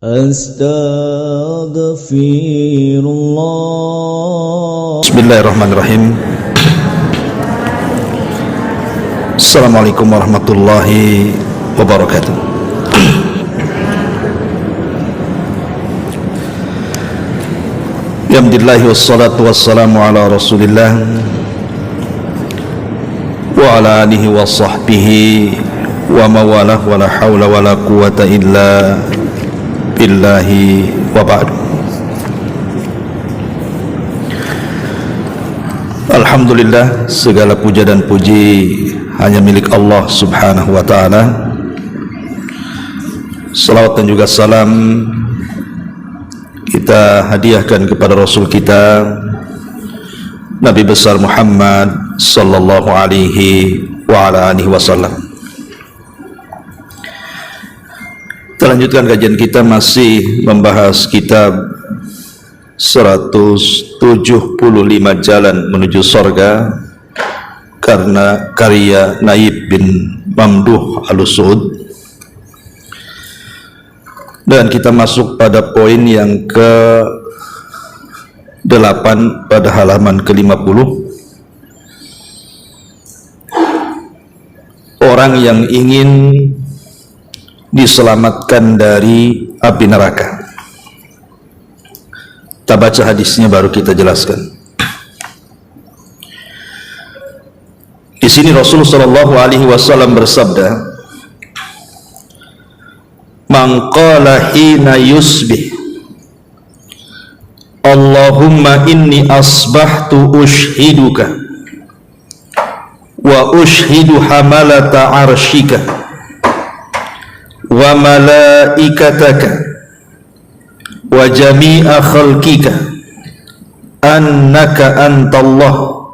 Astaghfirullah. Bismillahirrahmanirrahim. Assalamualaikum warahmatullahi wabarakatuh. Alhamdulillah wassalatu wassalamu ala rasulillah wa ala alihi wa sahbihi wa mawalah wa la hawla wa la quwata illa billahi wa ba'du. Alhamdulillah, segala puja dan puji hanya milik Allah subhanahu wa ta'ala. Salawat dan juga salam kita hadiahkan kepada Rasul kita Nabi besar Muhammad sallallahu alaihi wa ala alihi wasallam. Kita lanjutkan kajian kita, masih membahas kitab 175 Jalan Menuju Sorga karena karya Naib bin Mamduh Al-Usud, dan kita masuk pada poin yang ke-8 pada halaman ke-50. Orang yang ingin diselamatkan dari api neraka. Kita baca hadisnya baru kita jelaskan. Di sini Rasulullah sallallahu alaihi wasallam bersabda, "Man qala hina yusbih, Allahumma inni asbahtu ushiduka wa ushidu hamalata arshika wa malaikataka wa jami'a khalqika annaka antallah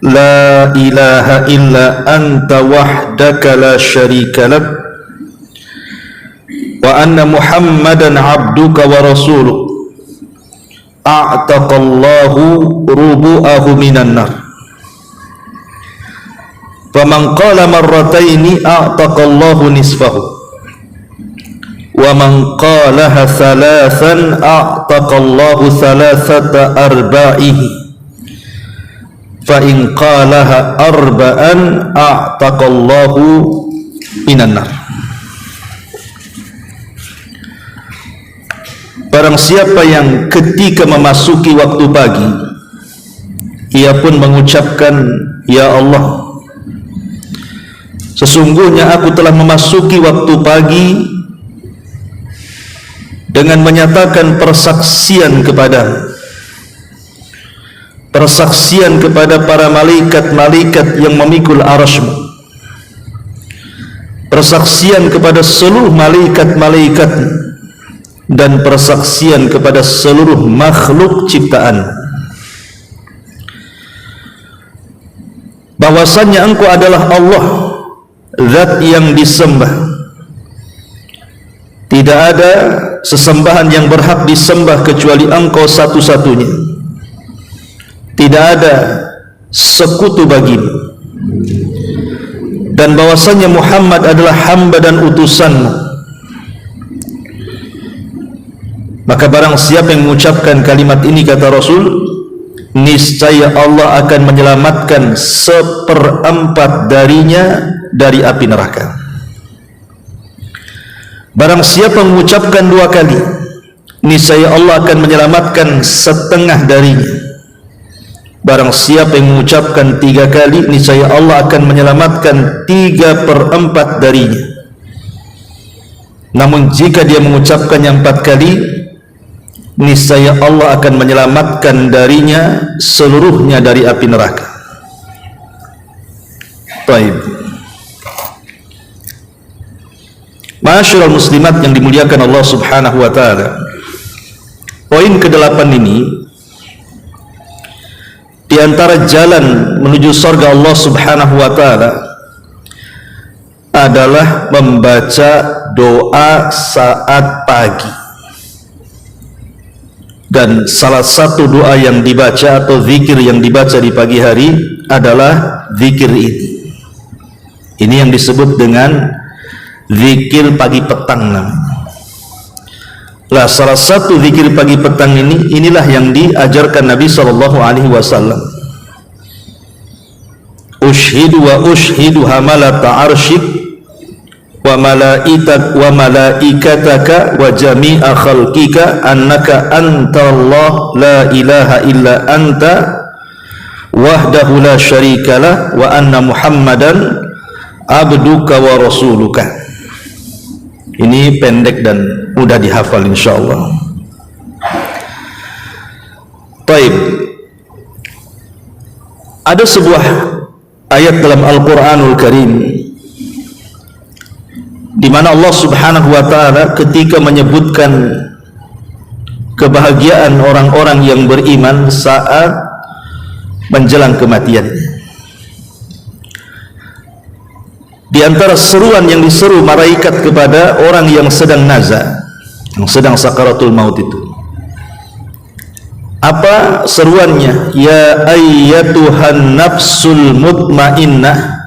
la ilaha illa anta wahdaka la syarika lak wa anna Muhammadan abduka wa rasuluk a'taqallahu rubu'ahu minan nar faman qala marrataini a'taqallahu nisfahu wa man qalaha thalathan a'taqallahu thalathata arba'ihi fa in qalaha arba'an a'taqallahu minan nar. Barang siapa yang ketika memasuki waktu pagi ia pun mengucapkan, ya Allah, sesungguhnya aku telah memasuki waktu pagi dengan menyatakan persaksian kepada para malaikat-malaikat yang memikul arasy-Mu, persaksian kepada seluruh malaikat-malaikat dan persaksian kepada seluruh makhluk ciptaan bahwasannya Engkau adalah Allah, zat yang disembah. Tidak ada sesembahan yang berhak disembah kecuali Engkau satu-satunya. Tidak ada sekutu bagimu. Dan bahwasanya Muhammad adalah hamba dan utusan-Mu. Maka barang siapa yang mengucapkan kalimat ini, kata Rasul, niscaya Allah akan menyelamatkan 1/4 darinya dari api neraka. Barang siapa mengucapkan 2 kali, niscaya Allah akan menyelamatkan 1/2 darinya. Barang siapa yang mengucapkan 3 kali, niscaya Allah akan menyelamatkan 3/4 darinya. Namun jika dia mengucapkannya 4 kali, niscaya Allah akan menyelamatkan darinya seluruhnya dari api neraka. Baik. Ma'asyiral muslimat yang dimuliakan Allah subhanahu wa ta'ala, poin ke-8 ini di antara jalan menuju surga Allah subhanahu wa ta'ala adalah membaca doa saat pagi. Dan salah satu doa yang dibaca atau zikir yang dibaca di pagi hari adalah zikir ini. Ini yang disebut dengan zikir pagi petang namanya. Lah salah satu zikir pagi petang inilah yang diajarkan Nabi sallallahu alaihi wasallam. Ushhidu wa ushhidu hamalata arsyik wa malaikataka wa jami'a khalqika annaka antallah la ilaha illa anta wahdahu la syarikalah wa anna Muhammadan abduka wa rasuluka. Ini pendek dan mudah dihafal insyaallah. Baik. Ada sebuah ayat dalam Al-Qur'anul Karim di mana Allah Subhanahu wa taala ketika menyebutkan kebahagiaan orang-orang yang beriman saat menjelang kematiannya. Di antara seruan yang diseru malaikat kepada orang yang sedang naza, yang sedang sakaratul maut itu, apa seruannya? Ya ayyatuhan nafsul mutmainnah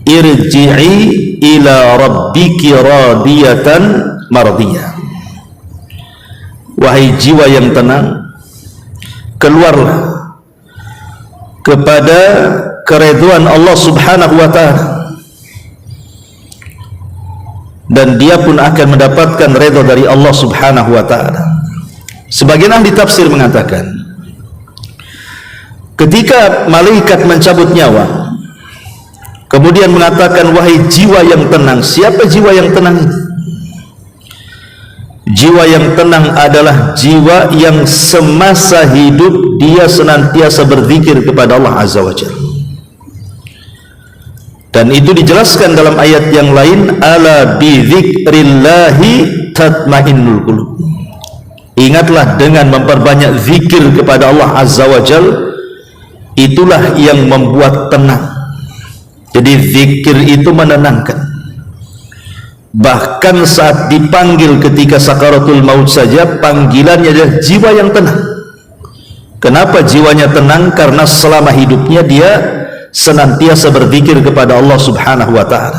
irji'i ila rabbiki radiyatan mardiyah. Wahai jiwa yang tenang, keluarlah kepada keridhaan Allah Subhanahu wa taala, dan dia pun akan mendapatkan redha dari Allah Subhanahu wa taala. Sebagian ahli tafsir mengatakan, ketika malaikat mencabut nyawa, kemudian mengatakan, wahai jiwa yang tenang. Siapa jiwa yang tenang ini? Jiwa yang tenang adalah jiwa yang semasa hidup dia senantiasa berzikir kepada Allah Azza wa Jalla. Dan itu dijelaskan dalam ayat yang lain, ala bidzikrillahi tatmainnul qulub. Ingatlah dengan memperbanyak zikir kepada Allah Azza wa Jalla, itulah yang membuat tenang. Jadi zikir itu menenangkan. Bahkan saat dipanggil ketika sakaratul maut saja, panggilannya adalah jiwa yang tenang. Kenapa jiwanya tenang? Karena selama hidupnya dia senantiasa berzikir kepada Allah Subhanahu wa taala.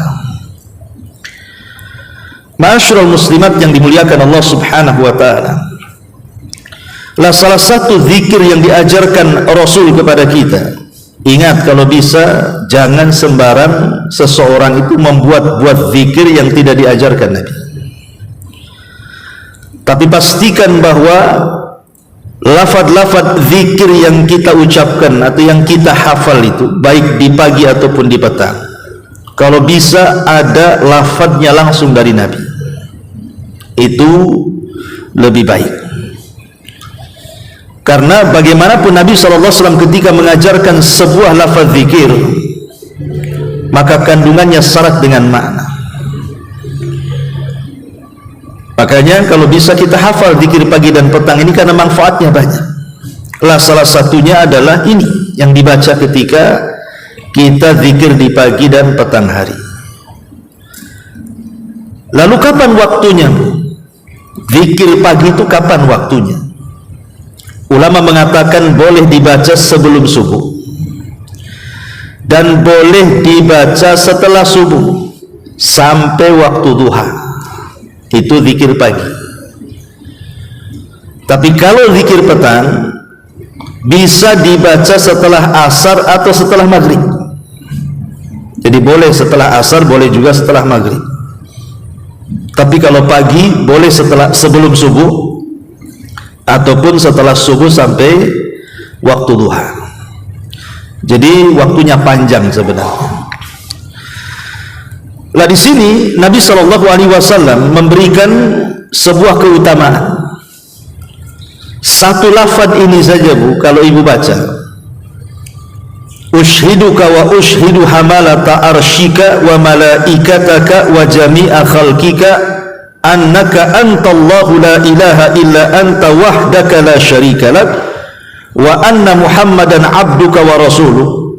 Ma'asyiral muslimat yang dimuliakan Allah Subhanahu wa taala, lah salah satu zikir yang diajarkan Rasul kepada kita. Ingat, kalau bisa jangan sembarang seseorang itu membuat zikir yang tidak diajarkan Nabi. Tapi pastikan bahwa lafaz-lafaz zikir yang kita ucapkan atau yang kita hafal itu, baik di pagi ataupun di petang, kalau bisa ada lafaznya langsung dari Nabi, itu lebih baik. Karena bagaimanapun Nabi SAW ketika mengajarkan sebuah lafaz zikir, maka kandungannya syarat dengan makna. Makanya kalau bisa kita hafal zikir pagi dan petang ini karena manfaatnya banyak. Lah salah satunya adalah ini yang dibaca ketika kita zikir di pagi dan petang hari. Lalu kapan waktunya? Zikir pagi itu kapan waktunya? Ulama mengatakan boleh dibaca sebelum subuh dan boleh dibaca setelah subuh sampai waktu duha. Itu zikir pagi. Tapi kalau zikir petang bisa dibaca setelah asar atau setelah maghrib. Jadi boleh setelah asar, boleh juga setelah maghrib. Tapi kalau pagi boleh sebelum subuh ataupun setelah subuh sampai waktu duha. Jadi waktunya panjang sebenarnya. Lah di sini Nabi SAW memberikan sebuah keutamaan. Satu lafaz ini saja Bu, kalau ibu baca, ushiduka wa ushidu hamalata arshika wa malaikataka wa jami'a khalqika annaka antallahu la ilaha illa anta wahdaka la syarika lak wa anna Muhammadan abduka wa rasuluh.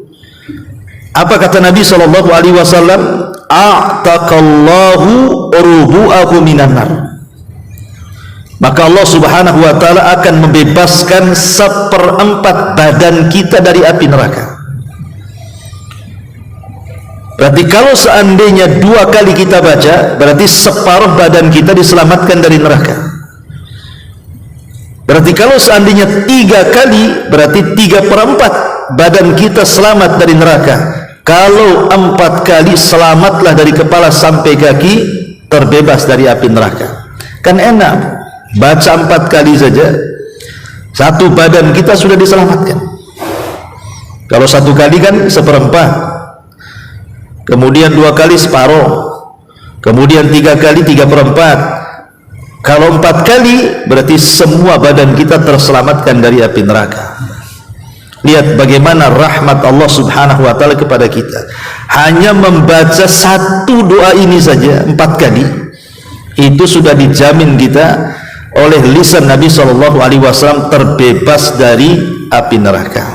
Apa kata Nabi SAW? A'taqallahu rubu'ahu minan nar. Maka Allah Subhanahu wa taala akan membebaskan 1/4 badan kita dari api neraka. Berarti kalau seandainya 2 kali kita baca, berarti separuh badan kita diselamatkan dari neraka. Berarti kalau seandainya 3 kali, berarti 3/4 badan kita selamat dari neraka. Kalau 4 kali, selamatlah dari kepala sampai kaki, terbebas dari api neraka. Kan enak, baca 4 kali saja, 1 badan kita sudah diselamatkan. Kalau 1 kali kan 1/4, kemudian 2 kali separuh, kemudian 3 kali 3/4. Kalau 4 kali, berarti semua badan kita terselamatkan dari api neraka. Lihat bagaimana rahmat Allah subhanahu wa ta'ala kepada kita. Hanya membaca 1 doa ini saja 4 kali, itu sudah dijamin kita oleh lisan Nabi SAW terbebas dari api neraka.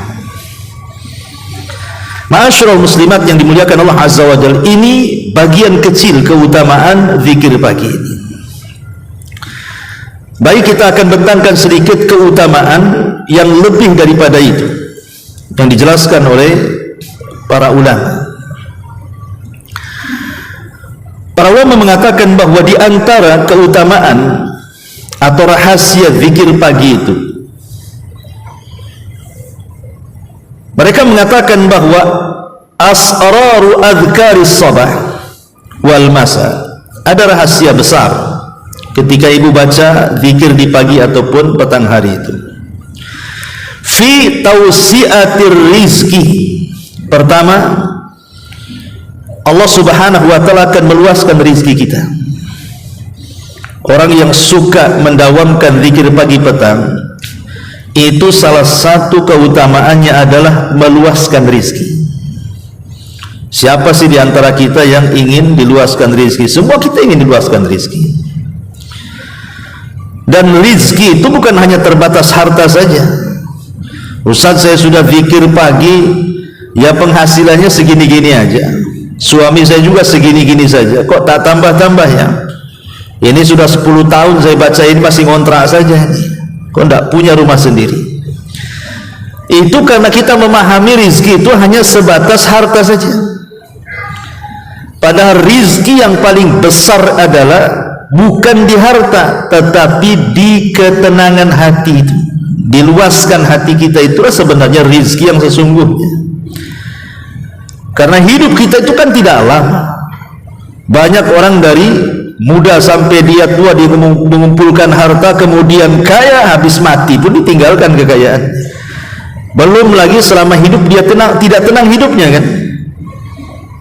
Ma'asyiral muslimat yang dimuliakan Allah azza wa jalla, ini bagian kecil keutamaan zikir pagi ini. Baik, kita akan bentangkan sedikit keutamaan yang lebih daripada itu yang dijelaskan oleh para ulama. Para ulama mengatakan bahwa di antara keutamaan atau rahasia zikir pagi itu, mereka mengatakan bahwa asraru adhkaris sabah wal masa, ada rahasia besar ketika ibu baca zikir di pagi ataupun petang hari itu. Fi tausiatir rizki, pertama, Allah subhanahu wa ta'ala akan meluaskan rizki kita. Orang yang suka mendawamkan zikir pagi petang, itu salah satu keutamaannya adalah meluaskan rizki. Siapa sih di antara kita yang ingin diluaskan rizki? Semua kita ingin diluaskan rizki. Dan rizki itu bukan hanya terbatas harta saja. Ustaz, saya sudah zikir pagi, ya penghasilannya segini-gini aja, suami saya juga segini-gini saja, kok tak tambah-tambah ya? Ini sudah 10 tahun saya baca ini masih ngontrak saja ini, kok tak punya rumah sendiri? Itu karena kita memahami rizki itu hanya sebatas harta saja. Padahal rizki yang paling besar adalah bukan di harta, tetapi di ketenangan hati itu. Diluaskan hati kita, itulah sebenarnya rizki yang sesungguhnya. Karena hidup kita itu kan tidak lama. Banyak orang dari muda sampai dia tua dia mengumpulkan harta, kemudian kaya, habis mati pun ditinggalkan kekayaan. Belum lagi selama hidup dia tidak tenang hidupnya kan.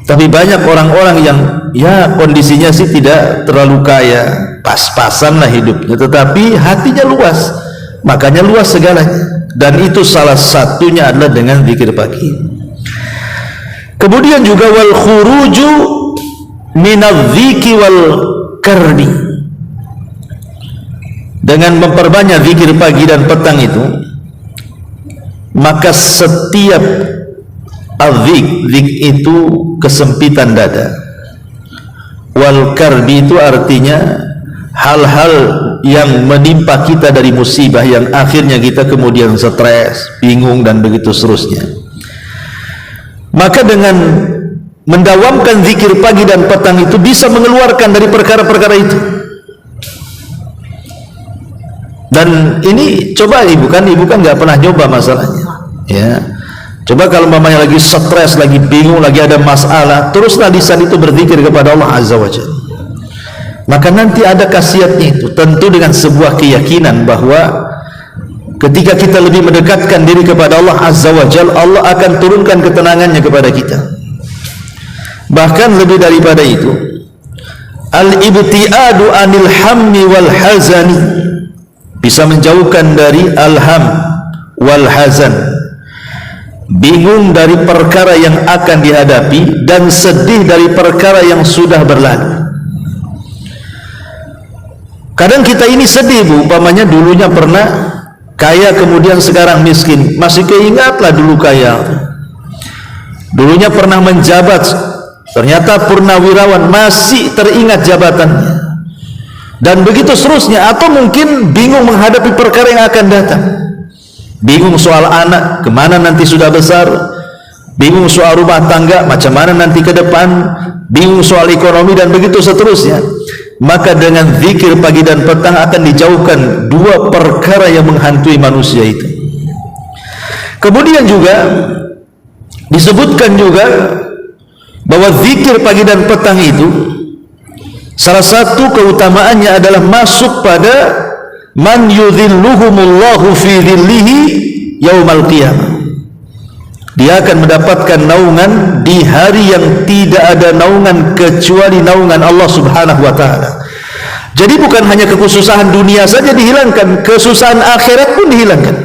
Tapi banyak orang-orang yang ya kondisinya sih tidak terlalu kaya, pas-pasan lah hidupnya, tetapi hatinya luas, makanya luas segalanya. Dan itu salah satunya adalah dengan zikir pagi. Kemudian juga wal khuruju minadh-dziki wal karbi, dengan memperbanyak zikir pagi dan petang itu, maka setiap zik itu kesempitan dada. Wal karbi itu artinya hal-hal yang menimpa kita dari musibah yang akhirnya kita kemudian stres, bingung dan begitu seterusnya. Maka dengan mendawamkan zikir pagi dan petang itu bisa mengeluarkan dari perkara-perkara itu. Dan ini coba ibu kan nggak pernah nyoba masalahnya, ya. Coba kalau mamanya lagi stres, lagi bingung, lagi ada masalah, teruslah lisan itu berzikir kepada Allah azza wa jalla. Maka nanti ada khasiatnya itu, tentu dengan sebuah keyakinan bahwa ketika kita lebih mendekatkan diri kepada Allah azza wa jalla, Allah akan turunkan ketenangannya kepada kita. Bahkan lebih daripada itu, al-ibtiadu anil hammi wal hazani, bisa menjauhkan dari al-ham wal hazan, bingung dari perkara yang akan dihadapi dan sedih dari perkara yang sudah berlalu. Kadang kita ini sedih bu, umpamanya dulunya pernah kaya kemudian sekarang miskin, masih keingatlah dulu kaya, dulunya pernah menjabat ternyata purnawirawan, masih teringat jabatannya, dan begitu seterusnya. Atau mungkin bingung menghadapi perkara yang akan datang, bingung soal anak, kemana nanti sudah besar, bingung soal rumah tangga, macam mana nanti ke depan, bingung soal ekonomi dan begitu seterusnya. maka dengan zikir pagi dan petang akan dijauhkan dua perkara yang menghantui manusia itu. Kemudian juga disebutkan juga bahwa zikir pagi dan petang itu salah satu keutamaannya adalah masuk pada man yudhilluhumullahu fi dhillihi yaumal qiyamah. Dia akan mendapatkan naungan di hari yang tidak ada naungan kecuali naungan Allah Subhanahu wa taala. Jadi bukan hanya kesusahan dunia saja dihilangkan, kesusahan akhirat pun dihilangkan.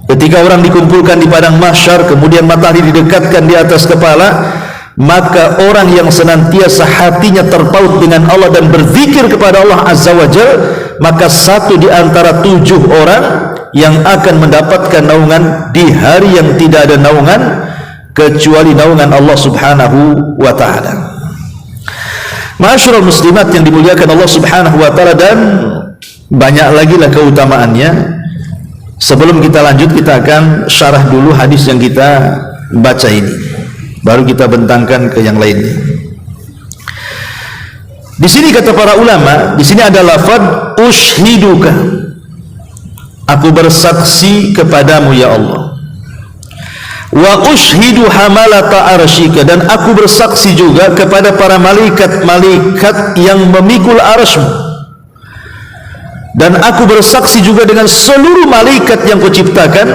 Ketika orang dikumpulkan di padang mahsyar, kemudian matahari didekatkan di atas kepala, maka orang yang senantiasa hatinya terpaut dengan Allah dan berzikir kepada Allah Azza wa Jalla, maka satu di antara 7 orang yang akan mendapatkan naungan di hari yang tidak ada naungan kecuali naungan Allah Subhanahu wa taala. Ma'asyiral muslimat yang dimuliakan Allah Subhanahu wa taala, dan banyak lagi lah keutamaannya. Sebelum kita lanjut, kita akan syarah dulu hadis yang kita baca ini, baru kita bentangkan ke yang lainnya. Di sini kata para ulama, di sini ada lafaz ushiduka, aku bersaksi kepadamu ya Allah. Wa ushidu hamalata arsyika, dan aku bersaksi juga kepada para malaikat-malaikat yang memikul arsy-Mu. Dan aku bersaksi juga dengan seluruh malaikat yang Kau ciptakan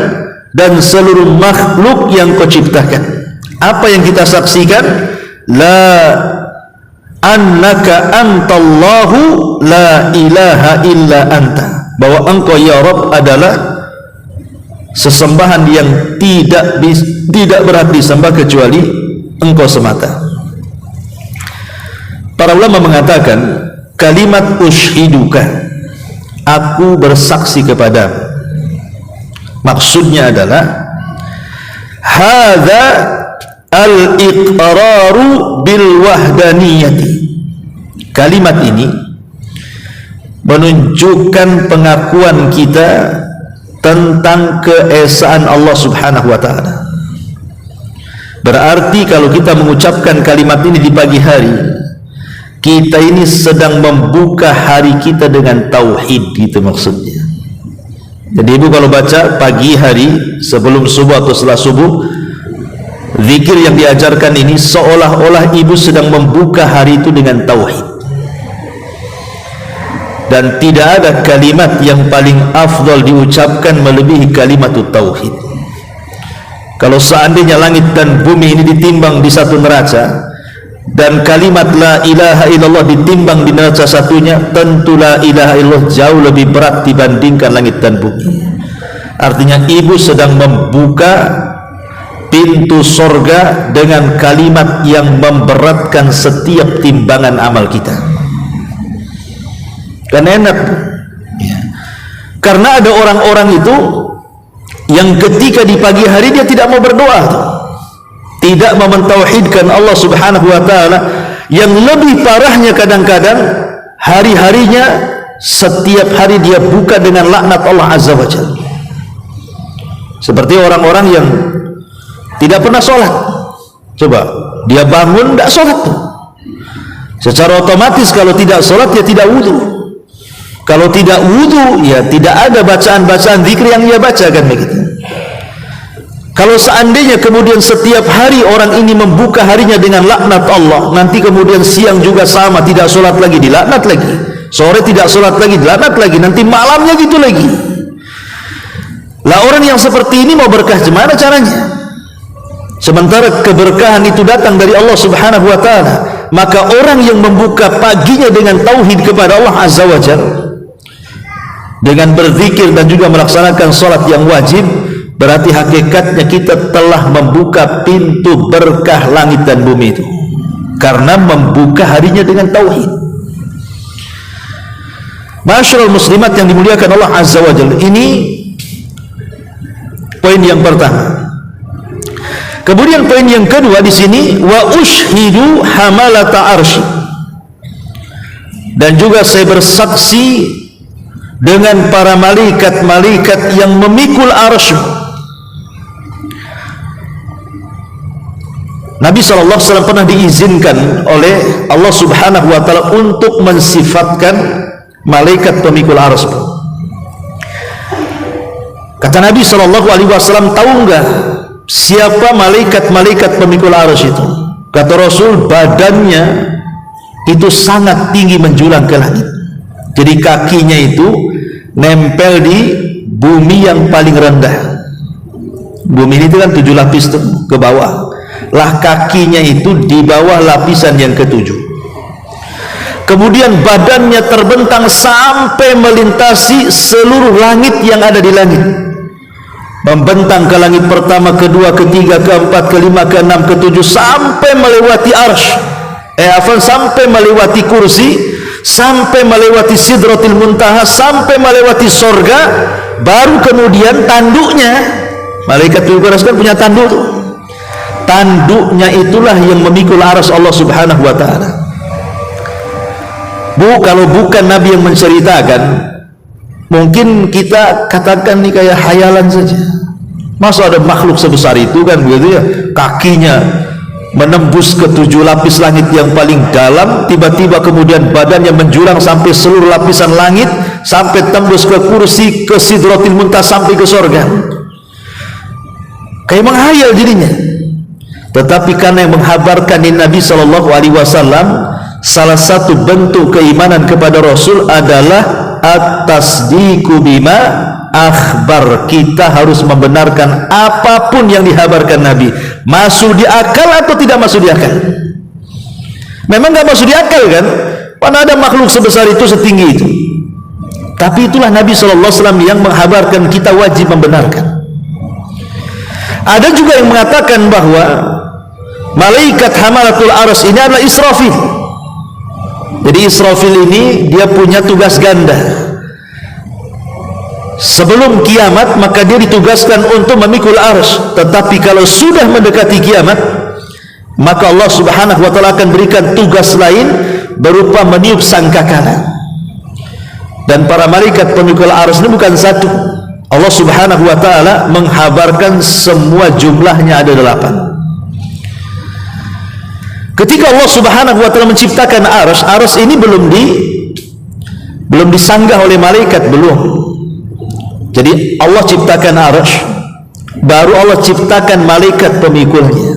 dan seluruh makhluk yang Kau ciptakan. Apa yang kita saksikan? La annaka antallahu la ilaha illa anta, bahwa Engkau ya Rabb adalah sesembahan yang tidak berhak disembah kecuali Engkau semata. Para ulama mengatakan kalimat ushiduka, aku bersaksi kepadamu, maksudnya adalah hadza al-iqraru bil wahdaniyati. Kalimat ini menunjukkan pengakuan kita tentang keesaan Allah Subhanahu wa taala. Berarti kalau kita mengucapkan kalimat ini di pagi hari, kita ini sedang membuka hari kita dengan tauhid, gitu maksudnya. Jadi ibu kalau baca pagi hari sebelum subuh atau setelah subuh, zikir yang diajarkan ini seolah-olah ibu sedang membuka hari itu dengan tauhid. Dan tidak ada kalimat yang paling afdal diucapkan melebihi kalimat tauhid. Kalau seandainya langit dan bumi ini ditimbang di satu neraca, dan kalimat la ilaha illallah ditimbang di neraca satunya, tentu la ilaha illallah jauh lebih berat dibandingkan langit dan bumi. Artinya ibu sedang membuka pintu sorga dengan kalimat yang memberatkan setiap timbangan amal kita. Kan enak ya. Karena ada orang-orang itu yang ketika di pagi hari dia tidak mau berdoa tuh, tidak mau mentauhidkan Allah Subhanahu wa taala. Yang lebih parahnya kadang-kadang hari-harinya setiap hari dia buka dengan laknat Allah Azza wa Jalla. Seperti orang-orang yang tidak pernah sholat. Coba dia bangun tidak sholat tuh, secara otomatis kalau tidak sholat ya tidak wudu. Kalau tidak wudu ya tidak ada bacaan-bacaan zikir yang dia baca, kan begitu. Kalau seandainya kemudian setiap hari orang ini membuka harinya dengan laknat Allah, nanti kemudian siang juga sama, tidak sholat lagi dilaknat lagi, sore tidak sholat lagi dilaknat lagi, nanti malamnya gitu lagi. Lah orang yang seperti ini mau berkah gimana caranya? Sementara keberkahan itu datang dari Allah Subhanahu wa taala. Maka orang yang membuka paginya dengan tauhid kepada Allah Azza wa Jalla, dengan berzikir dan juga melaksanakan sholat yang wajib, berarti hakikatnya kita telah membuka pintu berkah langit dan bumi itu, karena membuka harinya dengan tauhid. Ma'asyiral muslimat yang dimuliakan Allah Azza wa Jalla, ini poin yang pertama. Kemudian poin yang kedua di sini, wa ushidu hamalata arsy, dan juga saya bersaksi dengan para malaikat-malaikat yang memikul arsy. Nabi SAW pernah diizinkan oleh Allah Subhanahu wa Ta'ala untuk mensifatkan malaikat pemikul arsy. Kata Nabi SAW, tahu enggak siapa malaikat pemikul arsy itu? Kata Rasul, badannya itu sangat tinggi menjulang ke langit. Jadi kakinya itu nempel di bumi yang paling rendah. Bumi ini kan 7 lapis tuh ke bawah. Lah kakinya itu di bawah lapisan yang ke-7. Kemudian badannya terbentang sampai melintasi seluruh langit yang ada di langit, membentang ke langit pertama, kedua, ketiga, keempat, kelima, keenam, ketujuh, sampai melewati arsy, sampai melewati kursi, sampai melewati sidratil muntaha, sampai melewati sorga. Baru kemudian tanduknya, malaikat pemikul arsy kan punya tanduk tuh. Tanduknya itulah yang memikul arsy Allah Subhanahu wa Ta'ala. Kalau bukan Nabi yang menceritakan, mungkin kita katakan ini kayak hayalan saja. Masa ada makhluk sebesar itu kan begitu ya, kakinya menembus ke 7 lapis langit yang paling dalam, tiba-tiba kemudian badannya menjulang sampai seluruh lapisan langit, sampai tembus ke kursi, ke sidratil muntaha, sampai ke sorga. Kayak menghayal jadinya. Tetapi karena yang menghabarkan ini Nabi SAW, salah satu bentuk keimanan kepada Rasul adalah at-tasdiqu bima akhbar. Kita harus membenarkan apapun yang dihabarkan Nabi, masuk di akal atau tidak masuk di akal. Memang gak masuk di akal kan, mana ada makhluk sebesar itu, setinggi itu. Tapi itulah Nabi SAW yang menghabarkan, kita wajib membenarkan. Ada juga yang mengatakan bahwa malaikat hamalatul arsy ini adalah Israfil. Jadi Israfil ini dia punya tugas ganda. Sebelum kiamat maka dia ditugaskan untuk memikul arsy. Tetapi kalau sudah mendekati kiamat, maka Allah Subhanahu wa Ta'ala akan berikan tugas lain berupa meniup sangkakala. Dan para malaikat pemikul arsy ini bukan satu. Allah Subhanahu wa Ta'ala menghabarkan semua jumlahnya ada 8. Ketika Allah Subhanahu wa Ta'ala menciptakan arsy ini belum disanggah oleh malaikat, belum. Jadi Allah ciptakan arsy, baru Allah ciptakan malaikat pemikulnya.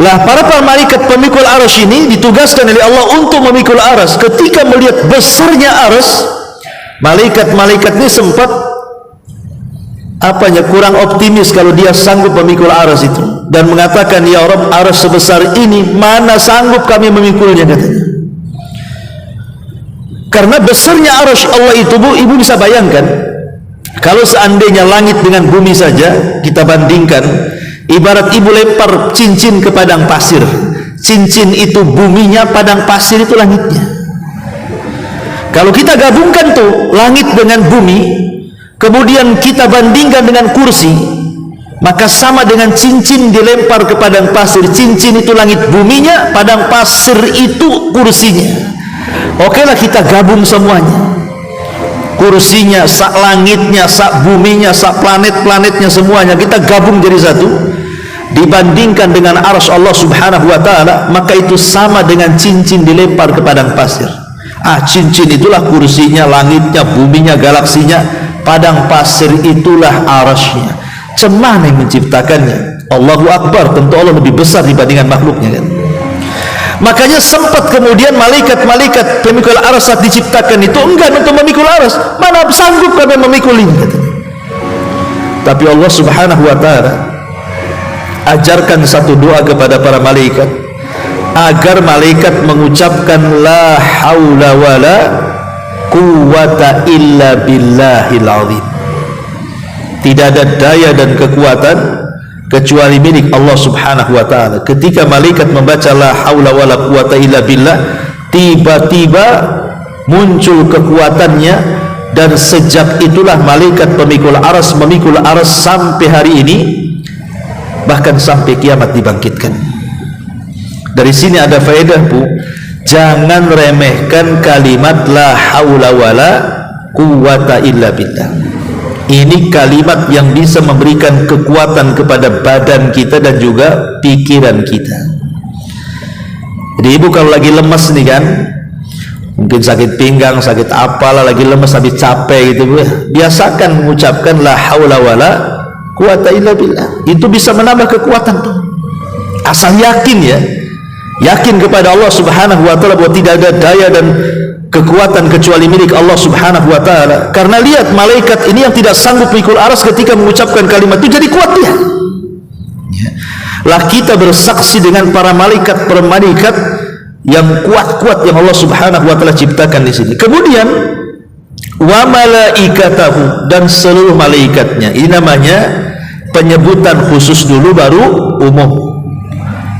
Lah para malaikat pemikul arsy ini ditugaskan oleh Allah untuk memikul arsy. Ketika melihat besarnya arsy, malaikat-malaikat ini sempat kurang optimis kalau dia sanggup memikul arsy itu, dan mengatakan, ya Rabb, arsy sebesar ini mana sanggup kami memikulnya, katanya. Karena besarnya arsy Allah itu, ibu bisa bayangkan kalau seandainya langit dengan bumi saja kita bandingkan, ibarat ibu lempar cincin ke padang pasir, cincin itu buminya, padang pasir itu langitnya. Kalau kita gabungkan tuh langit dengan bumi, kemudian kita bandingkan dengan kursi, maka sama dengan cincin dilempar ke padang pasir. Cincin itu langit buminya, padang pasir itu kursinya. Oke lah, kita gabung semuanya, kursinya, sak langitnya, sak buminya, sak planet-planetnya, semuanya kita gabung jadi satu. Dibandingkan dengan arsy Allah Subhanahu wa Ta'ala, maka itu sama dengan cincin dilempar ke padang pasir. Cincin itulah kursinya, langitnya, buminya, galaksinya. Padang pasir itulah arsy-nya. Cemana yang menciptakannya? Allahu Akbar, tentu Allah lebih besar dibandingkan makhluknya kan. Makanya sempat kemudian malaikat-malaikat pemikul arsy saat diciptakan itu enggan untuk memikul arsy. Mana sanggup kami memikul ini, katanya. Tapi Allah Subhanahu wa Ta'ala ajarkan satu doa kepada para malaikat, agar malaikat mengucapkan la haula wala quwwata illa billahil azim. Tidak ada daya dan kekuatan kecuali milik Allah Subhanahu wa Ta'ala. Ketika malaikat membaca la haula wala quwwata illa billah, tiba-tiba muncul kekuatannya, dan sejak itulah malaikat pemikul arsy memikul arsy sampai hari ini, bahkan sampai kiamat dibangkitkan. Dari sini ada faedah, Bu, jangan remehkan kalimat la haula wala quwwata illa billah. Ini kalimat yang bisa memberikan kekuatan kepada badan kita dan juga pikiran kita. Jadi ibu kalau lagi lemes nih kan, mungkin sakit pinggang, sakit apalah, lagi lemes, habis capek gitu, biasakan mengucapkan la haula wala quwata illa billah. Itu bisa menambah kekuatan tuh. Asal yakin ya, yakin kepada Allah subhanahu wa ta'ala bahwa tidak ada daya dan kekuatan kecuali milik Allah subhanahu wa ta'ala. Karena lihat malaikat ini yang tidak sanggup pikul aras ketika mengucapkan kalimat itu jadi kuat dia. Lah kita bersaksi dengan para malaikat yang kuat-kuat yang Allah subhanahu wa ta'ala ciptakan di sini. Kemudian wa malaikatahu, dan seluruh malaikatnya. Ini namanya penyebutan khusus dulu baru umum.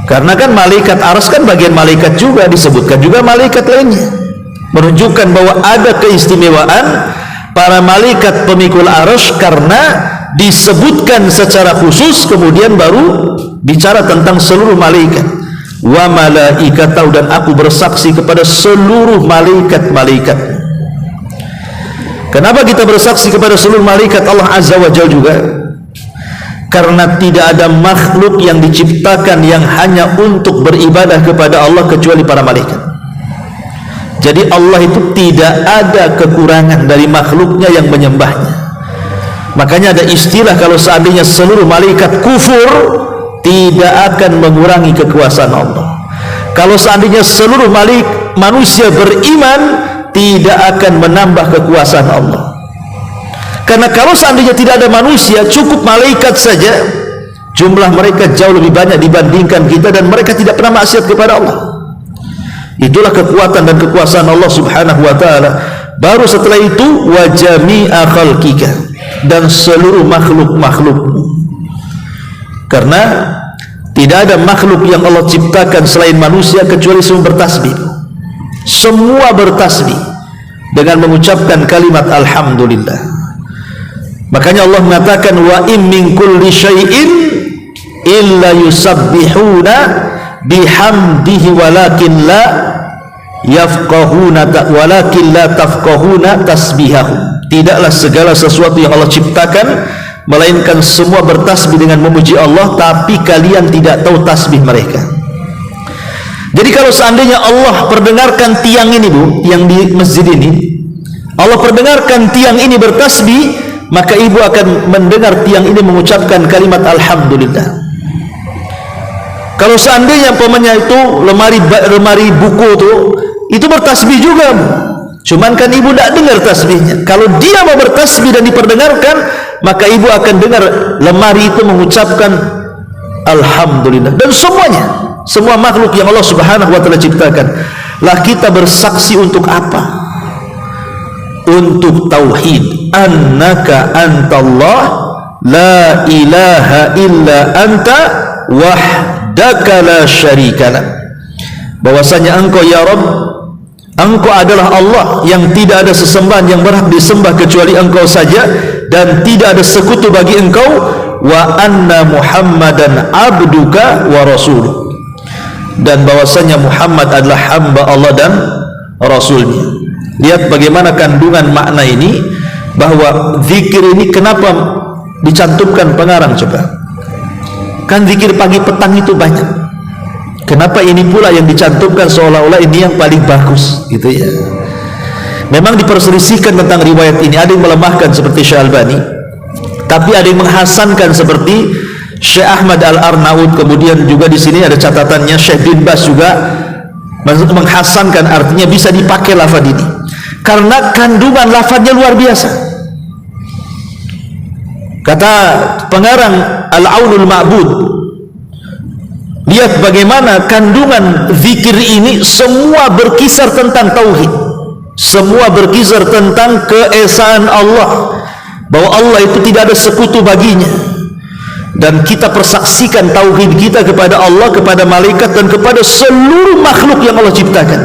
Karena kan malaikat arsy kan bagian malaikat juga, disebutkan juga malaikat lainnya, menunjukkan bahwa ada keistimewaan para malaikat pemikul arsy karena disebutkan secara khusus, kemudian baru bicara tentang seluruh malaikat. Wa malaikatahu, dan aku bersaksi kepada seluruh malaikat-malaikat. Kenapa kita bersaksi kepada seluruh malaikat Allah azza wa jalla juga? Karena tidak ada makhluk yang diciptakan yang hanya untuk beribadah kepada Allah kecuali para malaikat. Jadi Allah itu tidak ada kekurangan dari makhluknya yang menyembahnya. Makanya ada istilah, kalau seandainya seluruh malaikat kufur, tidak akan mengurangi kekuasaan Allah. Kalau seandainya seluruh manusia beriman, tidak akan menambah kekuasaan Allah. Karena kalau seandainya tidak ada manusia, cukup malaikat saja, jumlah mereka jauh lebih banyak dibandingkan kita, dan mereka tidak pernah maksiat kepada Allah. Itulah kekuatan dan kekuasaan Allah subhanahu wa ta'ala. Baru setelah itu wa jami'a khalqika, dan seluruh makhluk-makhlukmu. Karena tidak ada makhluk yang Allah ciptakan selain manusia kecuali semua bertasbih. Semua bertasbih dengan mengucapkan kalimat alhamdulillah. Makanya Allah mengatakan wa in min kulli syai'in illa yusabbihuna bihamdihi walakin la tafqahuna tasbihahum. Tidaklah segala sesuatu yang Allah ciptakan melainkan semua bertasbih dengan memuji Allah, tapi kalian tidak tahu tasbih mereka. Jadi kalau seandainya Allah perdengarkan tiang ini, Bu, yang di masjid ini, Allah perdengarkan tiang ini bertasbih, maka ibu akan mendengar tiang ini mengucapkan kalimat alhamdulillah. Kalau seandainya umpamanya itu lemari buku itu bertasbih juga, cuman kan ibu tidak dengar tasbihnya. Kalau dia mau bertasbih dan diperdengarkan, maka ibu akan dengar lemari itu mengucapkan alhamdulillah. Dan semuanya, semua makhluk yang Allah subhanahu wa ta'ala ciptakan. Lah kita bersaksi untuk apa? Untuk tauhid, annaka antallah la ilaha illa anta wahdaka la syarikala. Bahwasanya engkau ya Rabb, engkau adalah Allah yang tidak ada sesembahan yang berhak disembah kecuali engkau saja, dan tidak ada sekutu bagi engkau, wa anna Muhammadan abduka wa rasuluh, dan bahwasanya Muhammad adalah hamba Allah dan Rasulnya. Lihat bagaimana kandungan makna ini, bahwa zikir ini kenapa dicantumkan pengarang, coba. Kan zikir pagi petang itu banyak. Kenapa ini pula yang dicantumkan seolah-olah ini yang paling bagus gitu ya. Memang diperselisihkan tentang riwayat ini, ada yang melemahkan seperti Syekh Albani, tapi ada yang menghasankan seperti Syekh Ahmad Al-Arnaud. Kemudian juga di sini ada catatannya Syekh bin Baz juga menghasankan, artinya bisa dipakai lafaz ini karena kandungan lafaznya luar biasa. Kata pengarang Al-Aunul Ma'bud, lihat bagaimana kandungan zikir ini semua berkisar tentang tauhid, semua berkisar tentang keesaan Allah, bahwa Allah itu tidak ada sekutu baginya, dan kita persaksikan tauhid kita kepada Allah, kepada malaikat, dan kepada seluruh makhluk yang Allah ciptakan.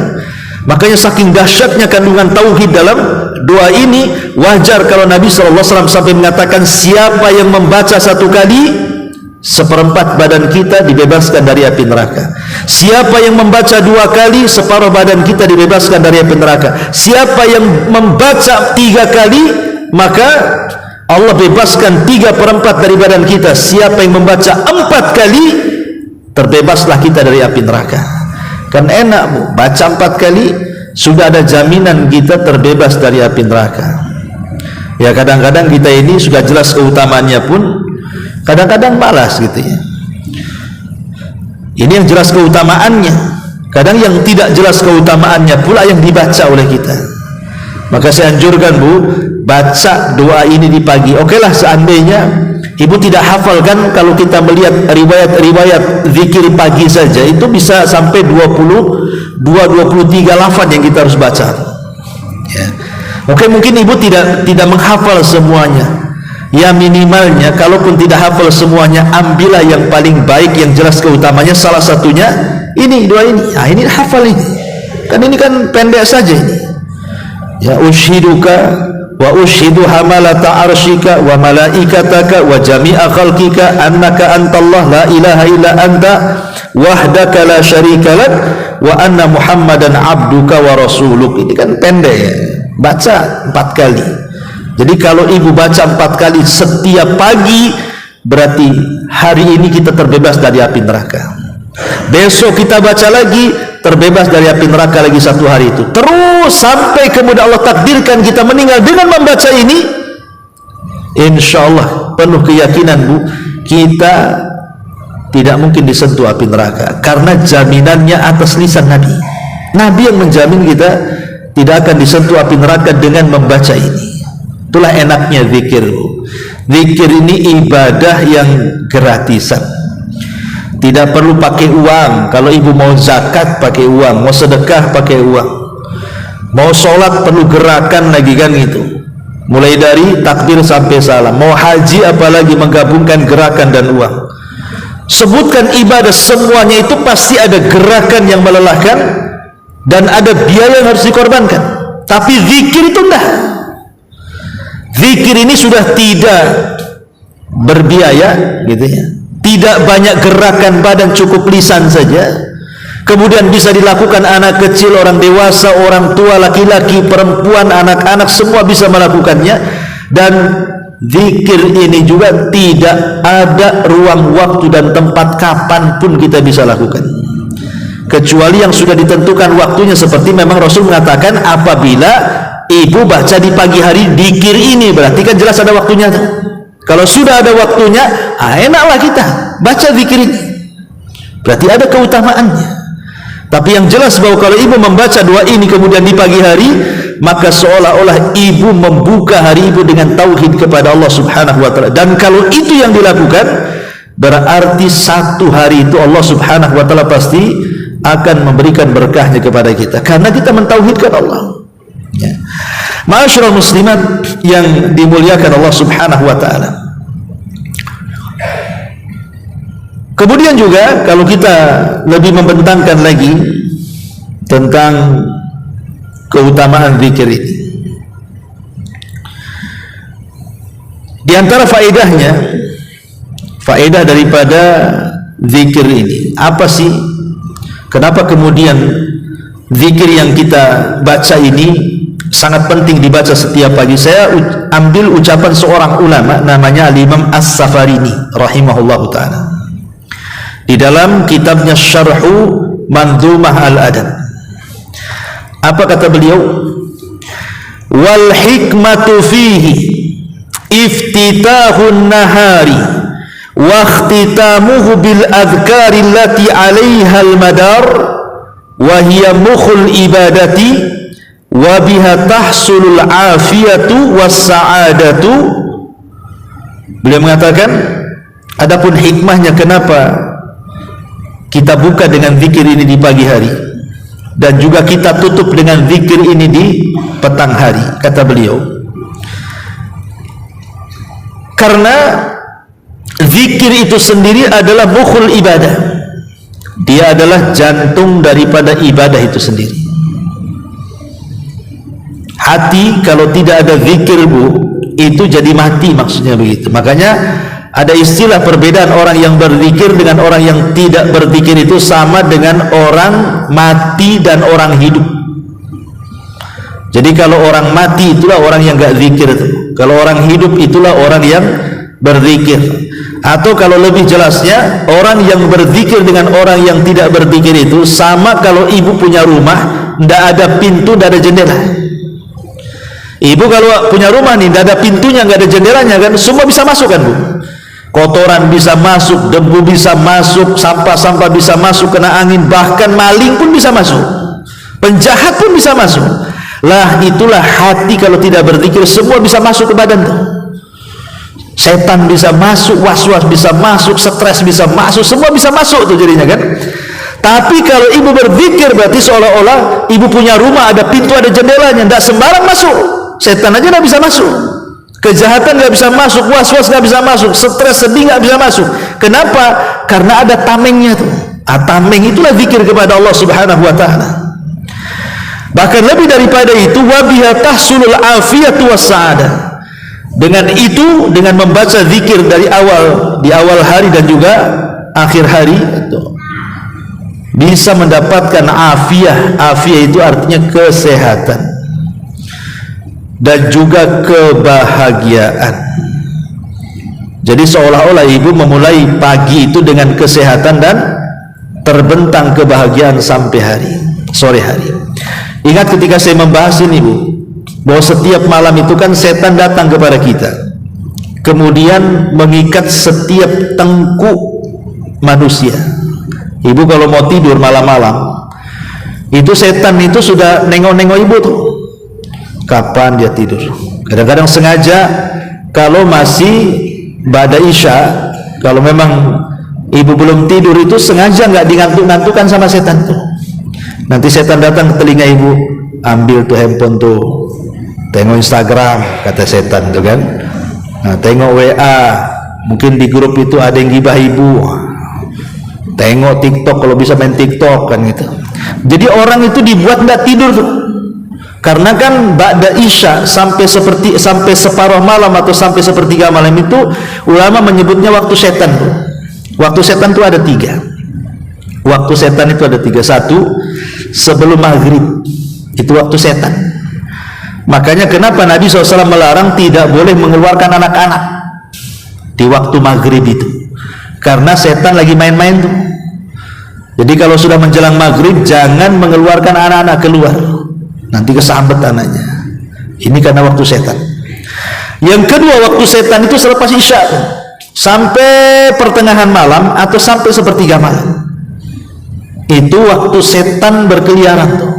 Makanya saking dahsyatnya kandungan tauhid dalam doa ini, wajar kalau Nabi SAW sampai mengatakan, siapa yang membaca satu kali, seperempat badan kita dibebaskan dari api neraka. Siapa yang membaca dua kali, separuh badan kita dibebaskan dari api neraka. Siapa yang membaca 3 kali, maka Allah bebaskan 3/4 dari badan kita. Siapa yang membaca 4 kali, terbebaslah kita dari api neraka. Kan enak Bu, baca 4 kali sudah ada jaminan kita terbebas dari api neraka. Ya kadang-kadang kita ini sudah jelas keutamaannya pun kadang-kadang malas gitu ya. Ini yang jelas keutamaannya. Kadang yang tidak jelas keutamaannya pula yang dibaca oleh kita. Maka saya anjurkan Bu, baca doa ini di pagi. Oke lah, seandainya Ibu tidak hafalkan, kalau kita melihat riwayat zikir pagi saja itu bisa sampai 23 lafaz yang kita harus baca. Ya. Oke, mungkin Ibu tidak menghafal semuanya. Ya minimalnya, kalaupun tidak hafal semuanya, ambillah yang paling baik, yang jelas keutamanya. Salah satunya ini, doa ini. Nah, ini hafal ini. Kan ini kan pendek saja ini. Ya ushiduka wa ushidu hamalata arshika wa malaikataka wa jami'a khalqika annaka antallah la ilaha illa anta wahdaka la syarika lak wa anna muhammadan abduka wa rasuluk. Ini kan pendek ya. Baca 4 kali. Jadi kalau Ibu baca 4 kali setiap pagi, berarti hari ini kita terbebas dari api neraka. Besok kita baca lagi, terbebas dari api neraka lagi 1 hari itu. Terus sampai kemudian Allah takdirkan kita meninggal dengan membaca ini. Insya Allah penuh keyakinan Bu, kita tidak mungkin disentuh api neraka, karena jaminannya atas lisan Nabi. Nabi yang menjamin kita tidak akan disentuh api neraka dengan membaca ini. Itulah enaknya zikir Bu. Zikir ini ibadah yang gratisan. Tidak perlu pakai uang. Kalau Ibu mau zakat pakai uang, mau sedekah pakai uang, mau sholat perlu gerakan lagi kan gitu. Mulai dari takbir sampai salam. Mau haji apalagi menggabungkan gerakan dan uang. Sebutkan ibadah semuanya itu pasti ada gerakan yang melelahkan dan ada biaya yang harus dikorbankan. Tapi zikir itu enggak. Zikir ini sudah tidak berbiaya gitu ya. Tidak banyak gerakan badan, cukup lisan saja. Kemudian bisa dilakukan anak kecil, orang dewasa, orang tua, laki-laki, perempuan, anak-anak, semua bisa melakukannya. Dan zikir ini juga tidak ada ruang waktu dan tempat kapanpun kita bisa lakukan, kecuali yang sudah ditentukan waktunya. Seperti memang Rasul mengatakan, apabila Ibu baca di pagi hari zikir ini, berarti kan jelas ada waktunya. Kalau sudah ada waktunya, enaklah kita baca zikir ini, berarti ada keutamaannya. Tapi yang jelas bahwa kalau Ibu membaca doa ini kemudian di pagi hari, maka seolah-olah Ibu membuka hari Ibu dengan tauhid kepada Allah Subhanahu wa ta'ala. Dan kalau itu yang dilakukan, berarti 1 hari itu Allah Subhanahu wa ta'ala pasti akan memberikan berkahnya kepada kita, karena kita mentauhidkan Allah. Ya. Ma'asyiral muslimat yang dimuliakan Allah Subhanahu wa ta'ala. Kemudian juga kalau kita lebih membentangkan lagi tentang keutamaan zikir ini, di antara faedahnya, faedah daripada zikir ini apa sih? Kenapa kemudian zikir yang kita baca ini sangat penting dibaca setiap pagi? Saya ambil ucapan seorang ulama namanya Al-Imam As-Safarini rahimahullahu ta'ala di dalam kitabnya Syarhu Mandhumah Al-Adab. Apa kata beliau? Wal hikmatu fihi iftitahun nahari wa ikhtitamuhu bil adhkari allati 'alaiha al-madar wa hiya mukhul ibadati wa biha tahsulul afiyatu was sa'adatu. Beliau mengatakan, adapun hikmahnya kenapa kita buka dengan zikir ini di pagi hari dan juga kita tutup dengan zikir ini di petang hari, kata beliau, karena zikir itu sendiri adalah mukhul ibadah. Dia adalah jantung daripada ibadah itu sendiri. Hati kalau tidak ada zikir Bu, itu jadi mati, maksudnya begitu. Makanya ada istilah perbedaan orang yang berzikir dengan orang yang tidak berzikir, itu sama dengan orang mati dan orang hidup. Jadi kalau orang mati itulah orang yang gak zikir itu. Kalau orang hidup itulah orang yang berzikir. Atau kalau lebih jelasnya, orang yang berzikir dengan orang yang tidak berzikir itu sama kalau ibu punya rumah, tidak ada pintu, tidak ada jendela. Ibu kalau punya rumah nih, tidak ada pintunya, tidak ada jendelanya kan, semua bisa masuk kan Bu? Kotoran bisa masuk, debu bisa masuk, sampah-sampah bisa masuk, kena angin, bahkan maling pun bisa masuk, penjahat pun bisa masuk. Lah itulah hati kalau tidak berzikir, semua bisa masuk ke badan tuh. Setan bisa masuk, was-was bisa masuk, stres bisa masuk, semua bisa masuk tuh jadinya kan. Tapi kalau ibu berzikir berarti seolah-olah ibu punya rumah, ada pintu, ada jendelanya, tidak sembarang masuk. Setan aja tidak bisa masuk, kejahatan tidak bisa masuk, was-was tidak bisa masuk, stres sedih tidak bisa masuk. Kenapa? Karena ada tamengnya tuh. Tameng itulah zikir kepada Allah Subhanahu wa ta'ala. Bahkan lebih daripada itu, wabiha tahsulul afiyatu wassa'adah. Dengan itu, dengan membaca zikir dari di awal hari dan juga akhir hari itu bisa mendapatkan afiyah. Afiyah itu artinya kesehatan dan juga kebahagiaan. Jadi seolah-olah ibu memulai pagi itu dengan kesehatan dan terbentang kebahagiaan sampai sore hari. Ingat ketika saya membahas ini Bu, bahwa setiap malam itu kan setan datang kepada kita, kemudian mengikat setiap tengkuk manusia. Ibu kalau mau tidur malam-malam, itu setan itu sudah nengok-nengok ibu tuh, kapan dia tidur. Kadang-kadang sengaja kalau masih ba'da isya, kalau memang ibu belum tidur itu sengaja nggak dingantuk-ngantukan sama setan tuh. Nanti setan datang ke telinga ibu, ambil tuh handphone tuh, tengok Instagram, kata setan tuh kan. Nah, tengok WA, mungkin di grup itu ada yang gibah ibu. Tengok TikTok, kalau bisa main TikTok kan gitu. Jadi orang itu dibuat tidak tidur tuh. Karena kan ba'da isya sampai separuh malam atau sampai sepertiga malam itu ulama menyebutnya waktu setan tuh. Waktu setan itu ada 3. Waktu setan itu ada 3. 1, sebelum maghrib, itu waktu setan. Makanya kenapa Nabi SAW melarang tidak boleh mengeluarkan anak-anak di waktu maghrib itu, karena setan lagi main-main tuh. Jadi kalau sudah menjelang maghrib jangan mengeluarkan anak-anak keluar, nanti kesambet anaknya. Ini karena waktu setan. Yang kedua, waktu setan itu selepas isya tuh, sampai pertengahan malam atau sampai sepertiga malam. Itu waktu setan berkeliaran tuh.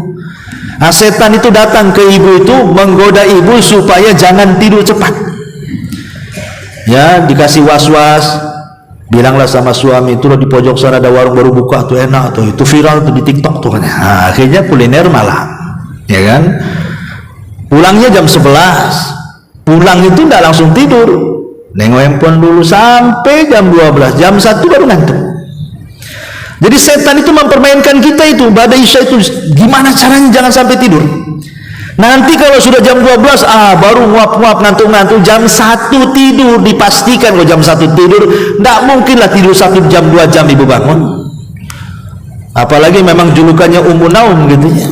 Nah, setan itu datang ke ibu itu menggoda ibu supaya jangan tidur cepat. Ya, dikasih was-was, bilanglah sama suami, itu loh di pojok sana ada warung baru buka tuh, enak tuh, itu viral tuh di TikTok tuh. Nah, akhirnya kuliner malam, ya kan? Pulangnya jam 11. Pulang itu tidak langsung tidur, nengok handphone dulu sampai jam 12, jam 1 baru ngantuk. Jadi setan itu mempermainkan kita itu, ba'da isya itu gimana caranya jangan sampai tidur. Nanti kalau sudah jam 12 baru nguap-nguap ngantuk-ngantuk, jam 1 tidur, dipastikan kalau jam 1 tidur, tidak mungkinlah tidur 1 jam 2 jam ibu bangun. Apalagi memang julukannya Ummu Naum gitu ya.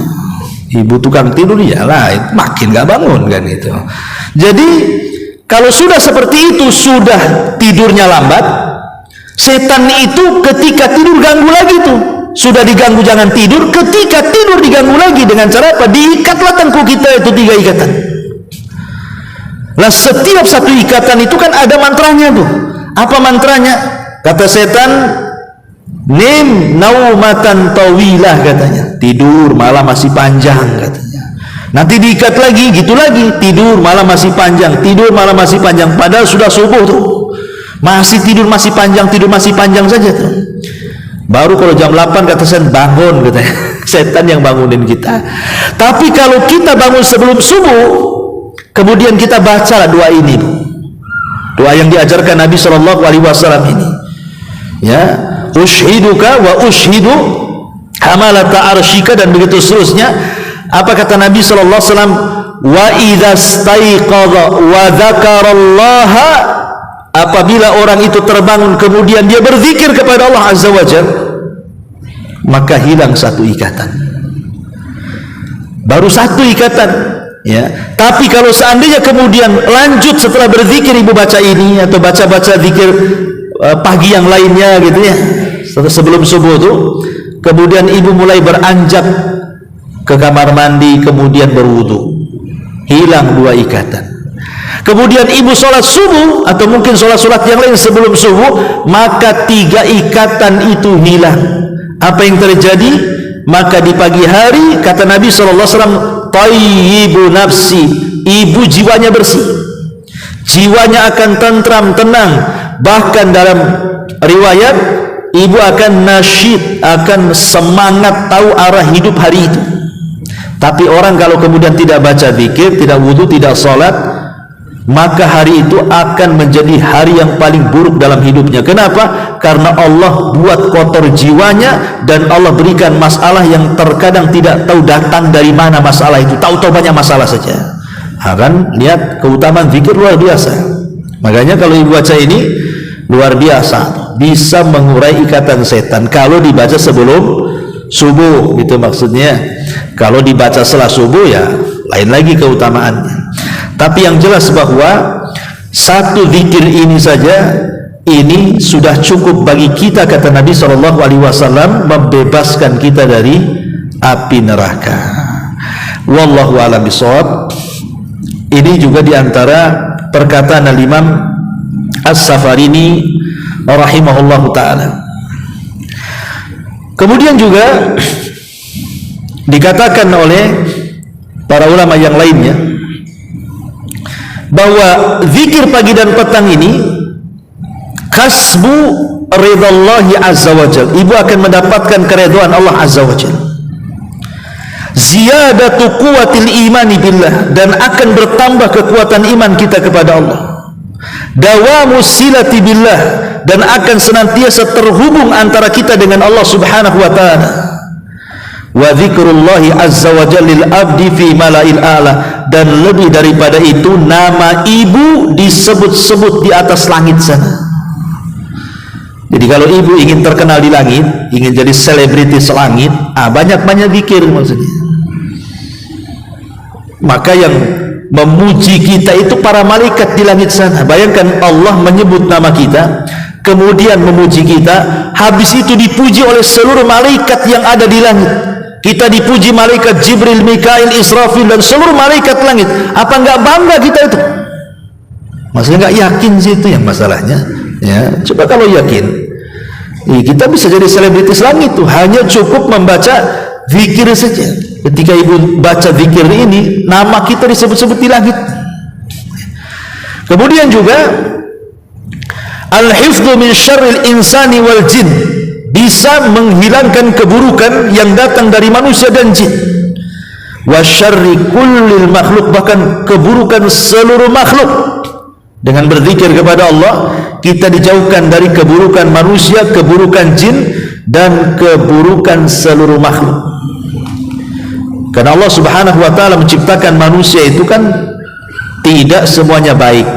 Ibu tukang tidur ya lah, makin gak bangun kan itu. Jadi kalau sudah seperti itu, sudah tidurnya lambat, setan itu ketika tidur ganggu lagi tuh. Sudah diganggu jangan tidur, ketika tidur diganggu lagi dengan cara apa? Diikatlah tengkuk kita itu 3 ikatan. Lah setiap satu ikatan itu kan ada mantranya tuh. Apa mantranya? Kata setan, nim naumatan tawilah katanya. Tidur malam masih panjang katanya. Nanti diikat lagi, gitu lagi, tidur malam masih panjang, tidur malam masih panjang. Padahal sudah subuh tuh, masih tidur masih panjang, tidur masih panjang saja tuh. Baru kalau jam 8 kata setan bangun katanya. Setan yang bangunin kita. Tapi kalau kita bangun sebelum subuh, kemudian kita baca doa ini, doa yang diajarkan Nabi SAW ini, ya, ushiduka wa ushidu hamalata arshika, dan begitu seterusnya. Apa kata Nabi SAW? Wa idza staiqadha wa dzakarallaha, apabila orang itu terbangun kemudian dia berzikir kepada Allah Azza wa Jalla, maka hilang 1 ikatan. Baru 1 ikatan. ya. Tapi kalau seandainya kemudian lanjut setelah berzikir ibu baca ini atau baca-baca zikir pagi yang lainnya gitu ya, sebelum subuh tuh, kemudian ibu mulai beranjak ke kamar mandi, kemudian berwudu, hilang 2 ikatan. Kemudian ibu sholat subuh atau mungkin sholat-sholat yang lain sebelum subuh, maka 3 ikatan itu hilang. Apa yang terjadi? Maka di pagi hari kata Nabi SAW, tayyibu nafsi, ibu jiwanya bersih, jiwanya akan tentram, tenang. Bahkan dalam riwayat, ibu akan nasyid, akan semangat, tahu arah hidup hari itu. Tapi orang kalau kemudian tidak baca zikir, tidak wudu, tidak sholat, maka hari itu akan menjadi hari yang paling buruk dalam hidupnya. Kenapa? Karena Allah buat kotor jiwanya, dan Allah berikan masalah yang terkadang tidak tahu datang dari mana masalah itu, tahu-tahu banyak masalah saja. Kan lihat keutamaan zikir luar biasa. Makanya kalau ibu baca ini luar biasa, bisa mengurai ikatan setan kalau dibaca sebelum subuh, gitu maksudnya. Kalau dibaca setelah subuh ya lain lagi keutamaannya. Tapi yang jelas bahwa satu zikir ini saja, ini sudah cukup bagi kita, kata Nabi SAW, membebaskan kita dari api neraka. Wallahu a'lam bishawab. Ini juga diantara perkataan Al-Imam As-Safarini rahimahullahu ta'ala. Kemudian juga dikatakan oleh para ulama yang lainnya bahwa zikir pagi dan petang ini kasbu ridallahi azza wajal, ibu akan mendapatkan keridhaan Allah azza wajal, ziyadatu quwwatil imani billah, dan akan bertambah kekuatan iman kita kepada Allah, dawamu silati billah, dan akan senantiasa terhubung antara kita dengan Allah subhanahu wa ta'ala, wa dzikrullahi azza wa jalla lil abdi fi mala'il a'la, dan lebih daripada itu nama ibu disebut-sebut di atas langit sana. Jadi kalau ibu ingin terkenal di langit, ingin jadi selebritis langit, banyak-banyak zikir maksudnya. Maka yang memuji kita itu para malaikat di langit sana. Bayangkan Allah menyebut nama kita, kemudian memuji kita, habis itu dipuji oleh seluruh malaikat yang ada di langit. Kita dipuji malaikat Jibril, Mikail, Israfil, dan seluruh malaikat langit. Apa enggak bangga kita itu? Maksudnya enggak yakin sih, itu yang masalahnya. Ya, coba kalau yakin, kita bisa jadi selebritis langit tuh. Hanya cukup membaca zikir saja. Ketika ibu baca zikir ini, nama kita disebut-sebut di langit. Kemudian juga al-hifdzu min syarril insani wal jin, bisa menghilangkan keburukan yang datang dari manusia dan jin. Wa syarri kullil makhluk, bahkan keburukan seluruh makhluk. Dengan berzikir kepada Allah, kita dijauhkan dari keburukan manusia, keburukan jin, dan keburukan seluruh makhluk. Karena Allah subhanahu wa ta'ala menciptakan manusia itu kan tidak semuanya baik.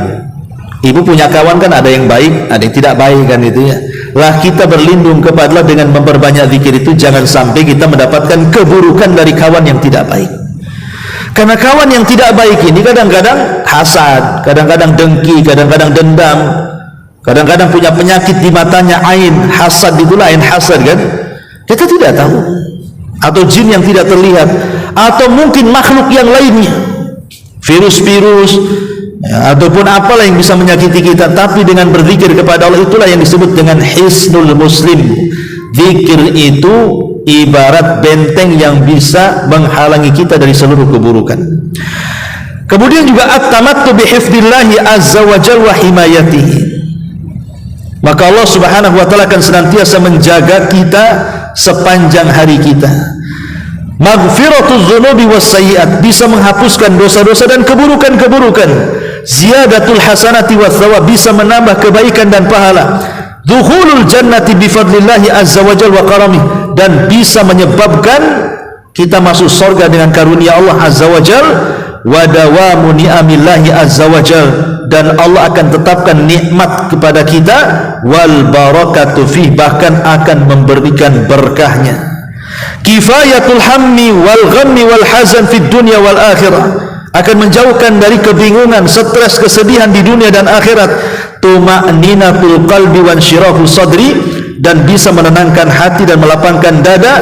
Ibu punya kawan kan, ada yang baik, ada yang tidak baik kan, itu ya. Lah kita berlindung kepada Allah dengan memperbanyak zikir itu, jangan sampai kita mendapatkan keburukan dari kawan yang tidak baik. Karena kawan yang tidak baik ini kadang-kadang hasad, kadang-kadang dengki, kadang-kadang dendam, kadang-kadang punya penyakit di matanya, ain hasad, itulah ain hasad kan. Kita tidak tahu. Atau jin yang tidak terlihat, atau mungkin makhluk yang lainnya, virus-virus, ya, ataupun apalah yang bisa menyakiti kita. Tapi dengan berzikir kepada Allah, itulah yang disebut dengan hisnul muslim. Zikir itu ibarat benteng yang bisa menghalangi kita dari seluruh keburukan. Kemudian juga at-tamattu bihifdillahi azza wa jalla wa himayatihi, maka Allah subhanahu wa ta'ala akan senantiasa menjaga kita sepanjang hari kita. Maghfiratuz dzunubi was sayyi'at, bisa menghapuskan dosa-dosa dan keburukan-keburukan. Ziyadatul hasanati was thawab, bisa menambah kebaikan dan pahala. Dukhulul jannati bifadlillahi azza wa jalla wa karamih, dan bisa menyebabkan kita masuk surga dengan karunia Allah azza wa jalla. Wa dawamu ni'amillahi azza wa jalla, dan Allah akan tetapkan nikmat kepada kita. Wal barakatu fih, bahkan akan memberikan berkahnya. Kifayatul hammi wal ghammi wal hazan fid dunya wal akhirah, akan menjauhkan dari kebingungan, stres, kesedihan di dunia dan akhirat. Tuma'ninatul qalbi wa insyirahu sadri, dan bisa menenangkan hati dan melapangkan dada.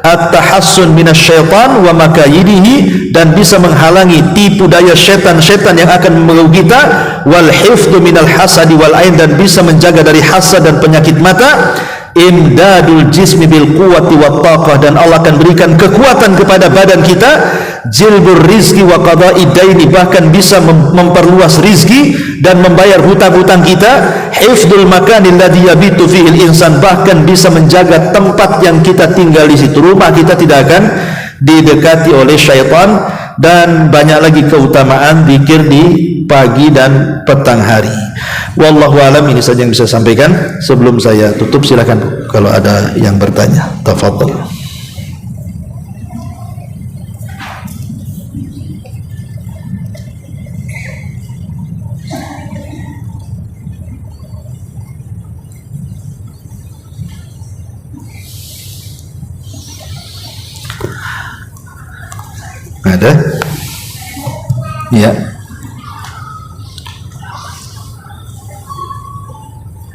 At-tahassun minasyaitan wa makayidihi, dan bisa menghalangi tipu daya syaitan-syaitan yang akan mengganggu kita. Wal hifdzu minal hasadi wal ain, dan bisa menjaga dari hasad dan penyakit mata. Imdadul jismi bil quwwati wat taqah, dan Allah akan berikan kekuatan kepada badan kita. Jilbur rizki wa qada'i daini, bahkan bisa memperluas rizki dan membayar hutang-hutang kita. Hifdzul makanil ladzi yabitu fihi al-insan, bahkan bisa menjaga tempat yang kita tinggal di situ, rumah kita tidak akan didekati oleh syaitan. Dan banyak lagi keutamaan zikir di pagi dan petang hari. Wallahu alam, ini saja yang bisa sampaikan. Sebelum saya tutup, silakan kalau ada yang bertanya. Tafadhol. Ada? Ya.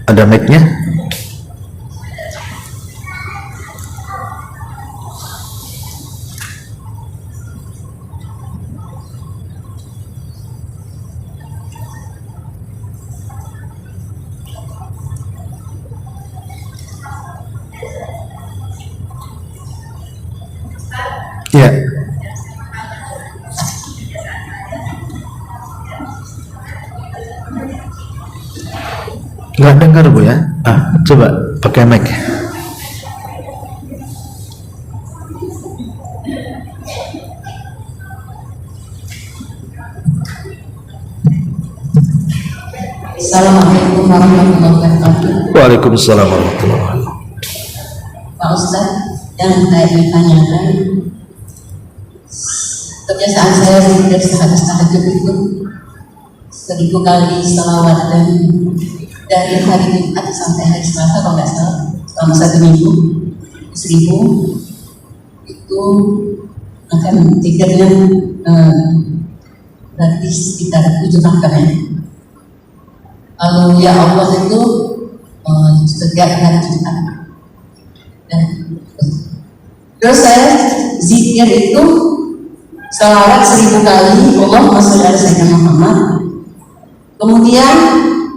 Ada mic-nya? Ya. Nggak dengar Bu ya? Coba pakai mic. Assalamualaikum warahmatullahi wabarakatuh. Waalaikumsalam warahmatullahi wabarakatuh. Pak Ustaz, yang saya ditanyakan, kebiasaan saya zikir sehabis tahajud itu 1000 kali salawat, dan dari hari Jumat sampai hari Selasa kalau nggak salah selama 1 minggu 1000 itu akan zikirnya berarti sekitar 7 rakaat ya. Lalu ya Allah itu setiap hari Jumat. Dan terus saya zikir itu salawat 1000 kali, Allahumma sholli ala sayyidina Muhammad. Kemudian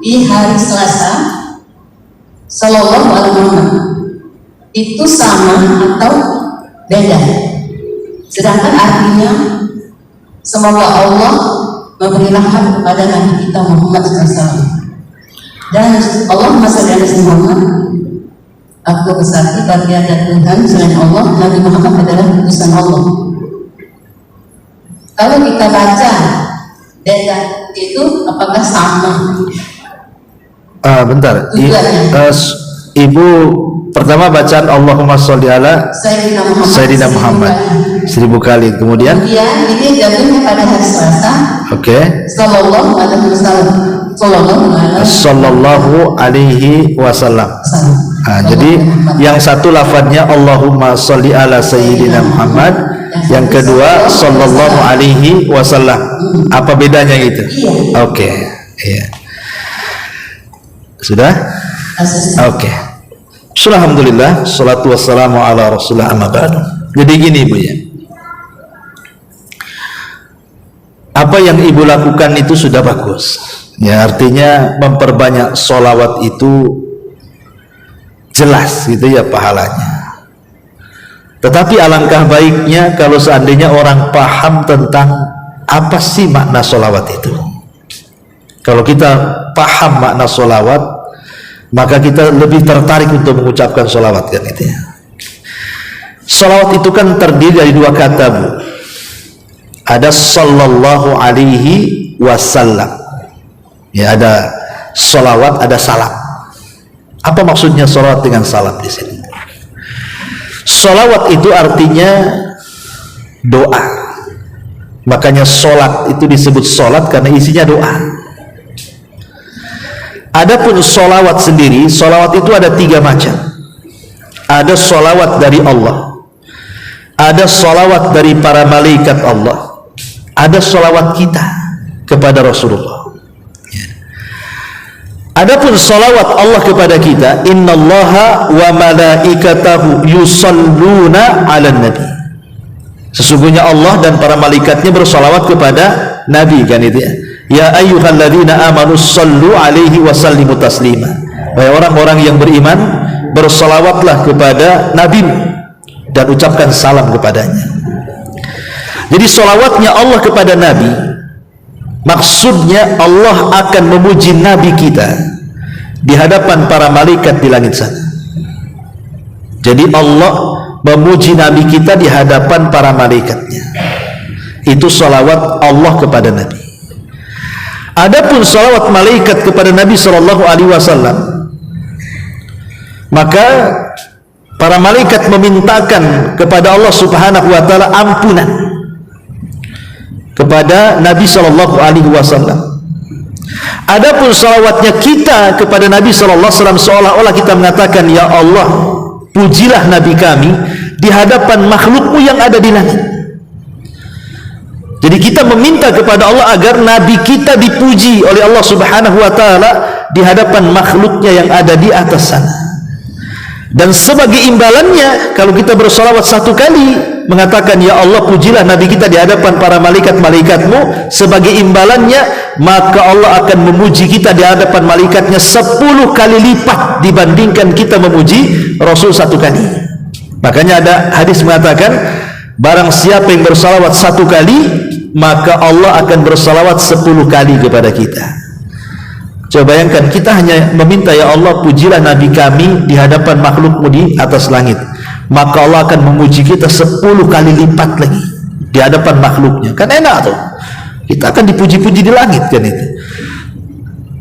di hari Selasa sallallahu alaihi Muhammad. Itu sama atau beda? Sedangkan artinya semoga Allah memberi rahmat kepada Nabi kita Muhammad SAW. Dan Allahumma sholli ala sayyidina Muhammad. Aku bersaksi bahwa tiada Tuhan selain Allah, Nabi Muhammad adalah utusan Allah. Kalau kita baca beda itu apakah sama? Bentar. Ibu pertama bacaan Allahumma sholli ala Sayyidina Muhammad 1000 kali. Kemudian ini jatuhnya pada hari Selasa. Oke. Sallallahu alaihi wasallam. Sallallahu alaihi wasallam. Jadi yang satu lafadznya Allahumma sholli ala Sayyidina Muhammad, yang kedua sallallahu alaihi wasallam. Apa bedanya gitu? Oke. Iya. Sudah? Oke. Alhamdulillah, salatu wassalamu ala Rasulillah, amma ba'du. Jadi gini Bu ya. Apa yang Ibu lakukan itu sudah bagus. Ya, artinya memperbanyak sholawat itu jelas gitu ya pahalanya. Tetapi alangkah baiknya kalau seandainya orang paham tentang apa sih makna sholawat itu. Kalau kita paham makna sholawat, maka kita lebih tertarik untuk mengucapkan sholawat kan itu ya. Sholawat itu kan terdiri dari 2 kata Bu. Ada sallallahu alaihi wasallam. Ya, ada sholawat, ada salam. Apa maksudnya sholawat dengan salam di sini? Sholawat itu artinya doa. Makanya sholat itu disebut sholat karena isinya doa. Adapun sholawat sendiri, sholawat itu ada 3 macam. Ada sholawat dari Allah, ada sholawat dari para malaikat Allah, ada salawat kita kepada Rasulullah. Adapun salawat Allah kepada kita, innallaha wa malaikatahu yusalluna 'alan nabi. Sesungguhnya Allah dan para malaikatnya bersalawat kepada Nabi, kan itu ya. Ya ayyuhalladzina amanu sallu 'alaihi wa sallimu taslima. Wahai orang-orang yang beriman, bersalawatlah kepada Nabi dan ucapkan salam kepadanya. Jadi salawatnya Allah kepada Nabi, maksudnya Allah akan memuji Nabi kita di hadapan para malaikat di langit sana. Jadi Allah memuji Nabi kita di hadapan para malaikatnya. Itu salawat Allah kepada Nabi. Adapun salawat malaikat kepada Nabi sallallahu alaihi wasallam, maka para malaikat memintakan kepada Allah Subhanahu wa taala ampunan kepada Nabi sallallahu alaihi wasallam. Adapun salawatnya kita kepada Nabi sallallahu alaihi wasallam, seolah-olah kita mengatakan, ya Allah, pujilah Nabi kami di hadapan makhlukmu yang ada di langit. Jadi kita meminta kepada Allah agar Nabi kita dipuji oleh Allah Subhanahu wa taala di hadapan makhluknya yang ada di atas sana. Dan sebagai imbalannya, kalau kita bersolawat satu kali mengatakan, ya Allah, pujilah Nabi kita di hadapan para malaikat-malaikatmu, sebagai imbalannya maka Allah akan memuji kita di hadapan malaikatnya 10 kali lipat dibandingkan kita memuji Rasul satu kali. Makanya ada hadis mengatakan, barang siapa yang bersolawat satu kali, maka Allah akan bersolawat 10 kali kepada kita. Coba bayangkan, kita hanya meminta, ya Allah, pujilah Nabi kami di hadapan makhlukmu di atas langit, maka Allah akan memuji kita 10 kali lipat lagi di hadapan makhluknya. Kan enak tuh, kita akan dipuji-puji di langit, kan itu.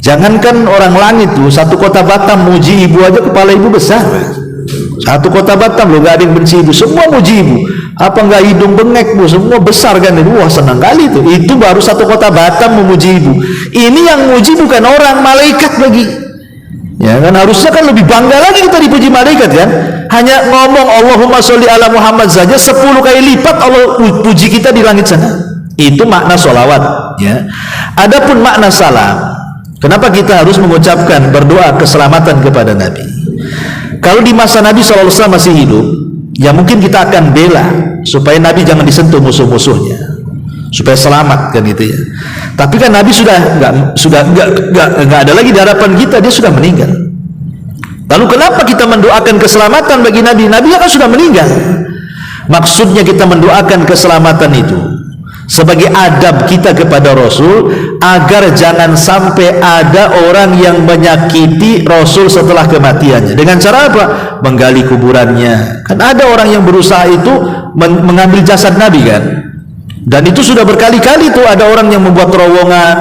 Jangankan orang langit tuh, satu kota Batam muji ibu aja kepala ibu besar. Satu kota Batam loh, gak ada yang benci ibu, semua muji ibu. Apa enggak hidung bengek bu, semua besar kan itu. Wah, senang kali itu. Itu baru satu kota Batam memuji ibu. Ini yang muji bukan orang, malaikat lagi. Ya kan, harusnya kan lebih bangga lagi kita dipuji malaikat kan. Hanya ngomong Allahumma sholli ala Muhammad saja 10 kali lipat Allah puji kita di langit sana. Itu makna sholawat ya. Adapun makna salam, kenapa kita harus mengucapkan berdoa keselamatan kepada Nabi? Kalau di masa Nabi SAW masih hidup, ya mungkin kita akan bela supaya Nabi jangan disentuh musuh-musuhnya, supaya selamat kan gitu ya. Tapi kan Nabi sudah nggak ada lagi di hadapan kita, dia sudah meninggal. Lalu kenapa kita mendoakan keselamatan bagi Nabi? Nabi kan sudah meninggal. Maksudnya kita mendoakan keselamatan itu sebagai adab kita kepada Rasul, agar jangan sampai ada orang yang menyakiti Rasul setelah kematiannya. Dengan cara apa? Menggali kuburannya. Kan ada orang yang berusaha itu mengambil jasad Nabi kan. Dan itu sudah berkali-kali tuh ada orang yang membuat terowongan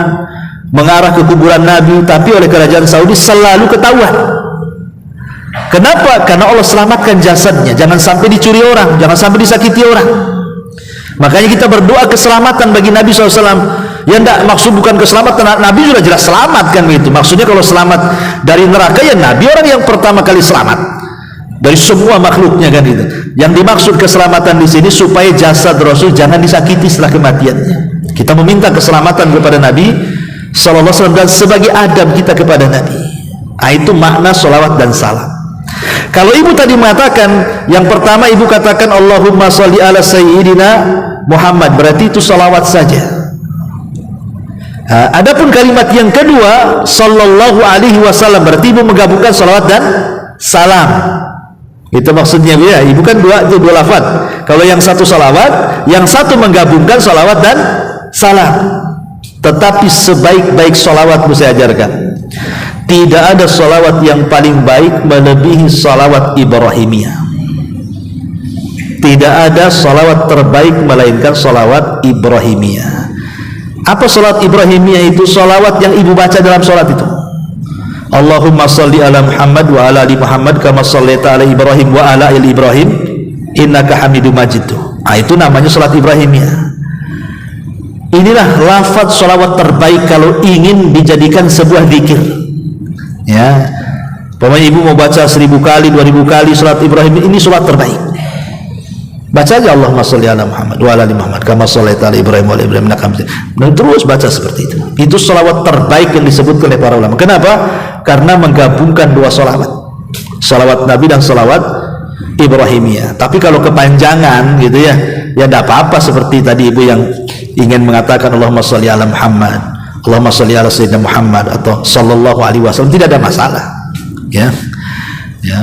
mengarah ke kuburan Nabi, tapi oleh kerajaan Saudi selalu ketahuan. Kenapa? Karena Allah selamatkan jasadnya, jangan sampai dicuri orang, jangan sampai disakiti orang. Makanya kita berdoa keselamatan bagi Nabi SAW. Ya enggak, maksud bukan keselamatan, Nabi sudah jelas selamat kan begitu. Maksudnya kalau selamat dari neraka, ya Nabi orang yang pertama kali selamat dari semua makhluknya kan itu. Yang dimaksud keselamatan di sini supaya jasad Rasul jangan disakiti setelah kematiannya. Kita meminta keselamatan kepada Nabi SAW dan sebagai adab kita kepada Nabi. Nah, itu makna sholawat dan salam. Kalau ibu tadi mengatakan, yang pertama ibu katakan Allahumma sholli ala sayyidina Muhammad, berarti itu salawat saja. Adapun kalimat yang kedua sallallahu alaihi wasallam, berarti ibu menggabungkan salawat dan salam. Itu maksudnya ya, ibu kan dua lafaz. Kalau yang satu salawat, yang satu menggabungkan salawat dan salam. Tetapi sebaik-baik salawat saya ajarkan, tidak ada salawat yang paling baik melebihi salawat Ibrahimiyah. Tidak ada salawat terbaik melainkan salawat Ibrahimiyah. Apa salawat Ibrahimiyah itu? Salawat yang ibu baca dalam salat itu. Allahumma salli ala Muhammad wa ala ali Muhammad kama shallaita ala Ibrahim wa ala ali Ibrahim innaka Hamidum Majid. Itu namanya salat Ibrahimiyah. Inilah lafaz salawat terbaik kalau ingin dijadikan sebuah zikir. Ya, pokoknya ibu mau baca 1000 kali, 2000 kali salat Ibrahim, ini salat terbaik. Baca aja Allahumma sholli ala Muhammad wa ala ali Muhammad kama shallaita ala Ibrahim wa ala Ibrahim innaka Hamidum Majid. Dan terus baca seperti itu. Itu sholawat terbaik yang disebutkan oleh para ulama. Kenapa? Karena menggabungkan dua sholawat, sholawat Nabi dan sholawat Ibrahimiyah. Tapi kalau kepanjangan gitu ya, ya tidak apa-apa seperti tadi ibu yang ingin mengatakan Allahumma sholli ala Muhammad, Allahumma sholli ala Sayyidina Muhammad atau sallallahu alaihi wasallam, tidak ada masalah. Ya,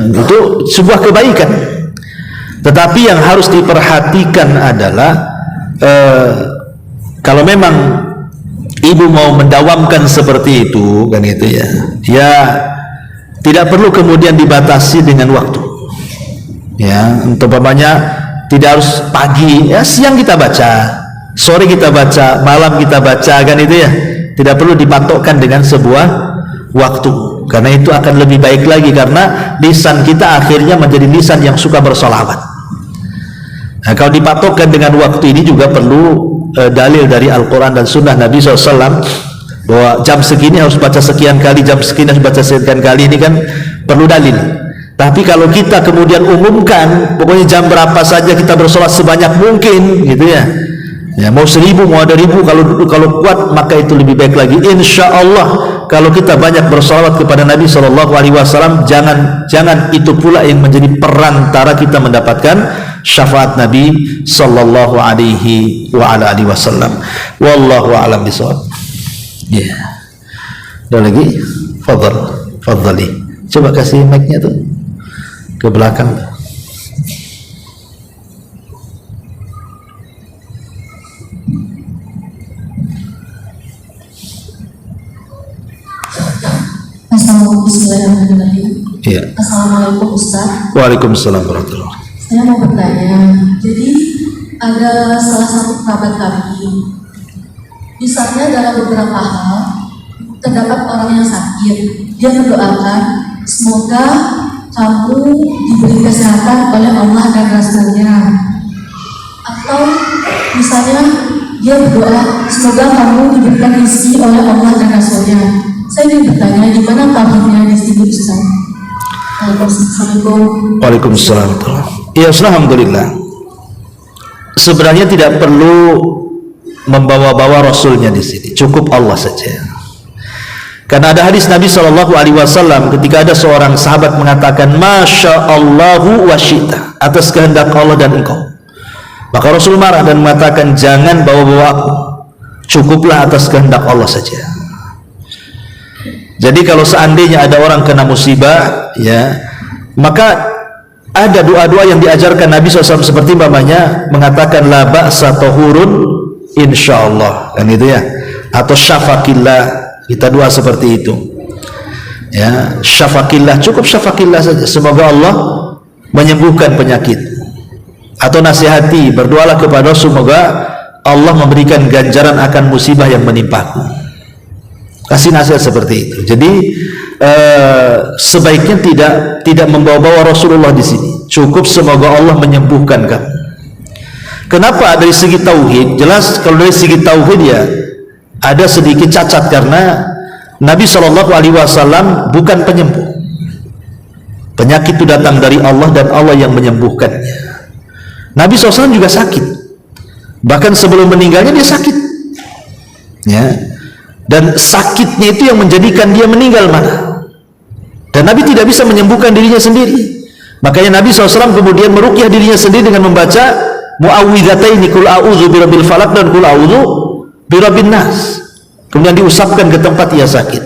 itu sebuah kebaikan. Tetapi yang harus diperhatikan adalah kalau memang ibu mau mendawamkan seperti itu kan itu ya, ya tidak perlu kemudian dibatasi dengan waktu. Ya, untuk umpamanya tidak harus pagi, ya siang kita baca, sore kita baca, malam kita baca kan itu ya. Tidak perlu dipatokkan dengan sebuah waktu, karena itu akan lebih baik lagi, karena lisan kita akhirnya menjadi lisan yang suka bersolawat. Nah, kalau dipatokkan dengan waktu ini juga perlu dalil dari Al-Quran dan Sunnah Nabi SAW bahwa jam segini harus baca sekian kali, jam segini harus baca sekian kali, ini kan perlu dalil. Tapi kalau kita kemudian umumkan pokoknya jam berapa saja kita bersolat sebanyak mungkin gitu ya, ya mau 1000 mau ada 1000, kalau kuat maka itu lebih baik lagi. Insya Allah kalau kita banyak bersolawat kepada Nabi SAW, jangan itu pula yang menjadi perantara kita mendapatkan syafaat Nabi sallallahu alaihi wa ala alihi wasallam. Wallahu a'lam bishawab. Ya. Ada lagi? Fadhali. Coba kasih mic-nya tuh ke belakang. Bismillahirrahmanirrahim. Iya. Assalamualaikum Ustaz. Waalaikumsalam warahmatullahi wabarakatuh. Saya mau bertanya, jadi ada salah satu kerabat kami, misalnya dalam beberapa hal terdapat orang yang sakit, dia mendoakan semoga kamu diberi kesehatan oleh Allah dan Rasulnya, atau misalnya dia berdoa semoga kamu diberikan rezeki oleh Allah dan Rasulnya. Saya ingin bertanya, gimana kabarnya di sini Ustaz? Assalamualaikum. Waalaikumsalam. Ya, alhamdulillah. Sebenarnya tidak perlu membawa-bawa Rasulnya di sini, cukup Allah saja. Karena ada hadis Nabi SAW ketika ada seorang sahabat mengatakan Masya Allahu wa syita, atas kehendak Allah dan engkau. Maka Rasul marah dan mengatakan jangan bawa-bawa aku, cukuplah atas kehendak Allah saja. Jadi kalau seandainya ada orang kena musibah, ya, maka ada doa-doa yang diajarkan Nabi SAW seperti umpamanya mengatakan la ba'sa tahurun insyaallah, kan itu ya, atau syafaqillah, kita doa seperti itu. Ya, syafaqillah, cukup syafaqillah saja, semoga Allah menyembuhkan penyakit. Atau nasihati, berdoalah kepada semoga Allah memberikan ganjaran akan musibah yang menimpaku. Kasih nasihat seperti itu. Jadi sebaiknya tidak membawa-bawa Rasulullah di sini. Cukup semoga Allah menyembuhkan kamu. Kenapa? Dari segi tauhid, jelas kalau dari segi tauhid ya ada sedikit cacat, karena Nabi SAW bukan penyembuh. Penyakit itu datang dari Allah dan Allah yang menyembuhkannya. Nabi SAW juga sakit. Bahkan sebelum meninggalnya dia sakit. Ya. Dan sakitnya itu yang menjadikan dia meninggal mana. Dan Nabi tidak bisa menyembuhkan dirinya sendiri. Makanya Nabi SAW kemudian meruqyah dirinya sendiri dengan membaca muawwidhataini, qul a'udzu birabbil falaq dan qul a'udzu birabbin nas. Kemudian diusapkan ke tempat ia sakit.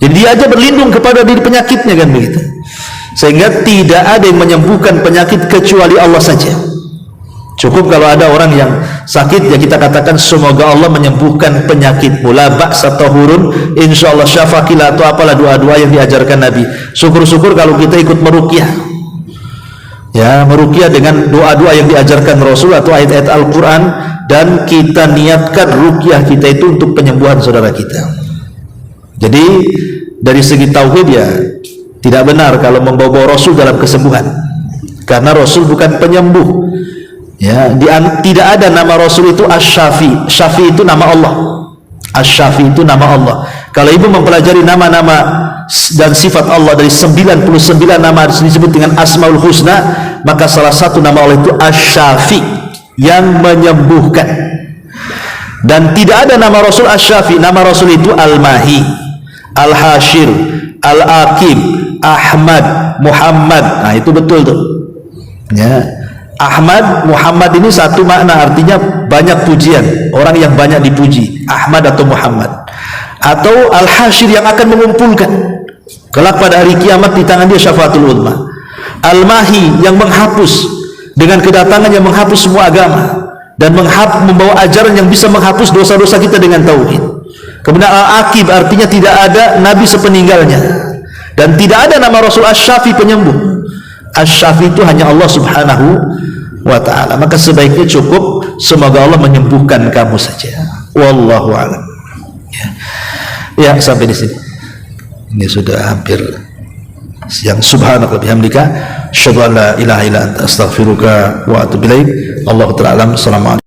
Jadi dia aja berlindung kepada diri penyakitnya, kan begitu. Sehingga tidak ada yang menyembuhkan penyakit kecuali Allah saja. Cukup kalau ada orang yang sakit ya kita katakan semoga Allah menyembuhkan penyakitmu, la ba'sa tahurun insyaallah syafaqillah, atau apalah doa-doa yang diajarkan Nabi. Syukur-syukur kalau kita ikut meruqyah. Ya, meruqyah dengan doa-doa yang diajarkan Rasul atau ayat-ayat Al-Qur'an, dan kita niatkan ruqyah kita itu untuk penyembuhan saudara kita. Jadi dari segi tauhid ya tidak benar kalau membawa Rasul dalam kesembuhan. Karena Rasul bukan penyembuh. Ya, tidak ada nama Rasul itu Asy-Syafi. Syafi itu nama Allah. Asy-Syafi itu nama Allah. Kalau ibu mempelajari nama-nama dan sifat Allah dari 99 nama disebut dengan Asmaul Husna, maka salah satu nama Allah itu Asy-Syafi, yang menyembuhkan. Dan tidak ada nama Rasul Asy-Syafi. Nama Rasul itu Al-Mahi, Al-Hashir, Al-Aqib, Ahmad, Muhammad. Nah itu betul tuh ya. Ahmad, Muhammad ini satu makna, artinya banyak pujian, orang yang banyak dipuji, Ahmad atau Muhammad. Atau Al-Hashir, yang akan mengumpulkan kelak pada hari kiamat, di tangan dia syafaatul uzma. Al-Mahi, yang menghapus, dengan kedatangan yang menghapus semua agama dan membawa ajaran yang bisa menghapus dosa-dosa kita dengan tauhid. Kemudian Al-Aqib, artinya tidak ada nabi sepeninggalnya, dan tidak ada nama Rasul Asy-Syafi, penyembuh. Asy-Syafi itu hanya Allah Subhanahu wa ta'ala. Maka sebaiknya cukup semoga Allah menyembuhkan kamu saja. Wallahu a'lam. Ya, sampai di sini. Ini sudah hampir siang. Subhanaka bihamdika asyhadu an la ilaha illa anta astaghfiruka wa atubu ilaik. Allahu ta'ala alam. Assalamualaikum.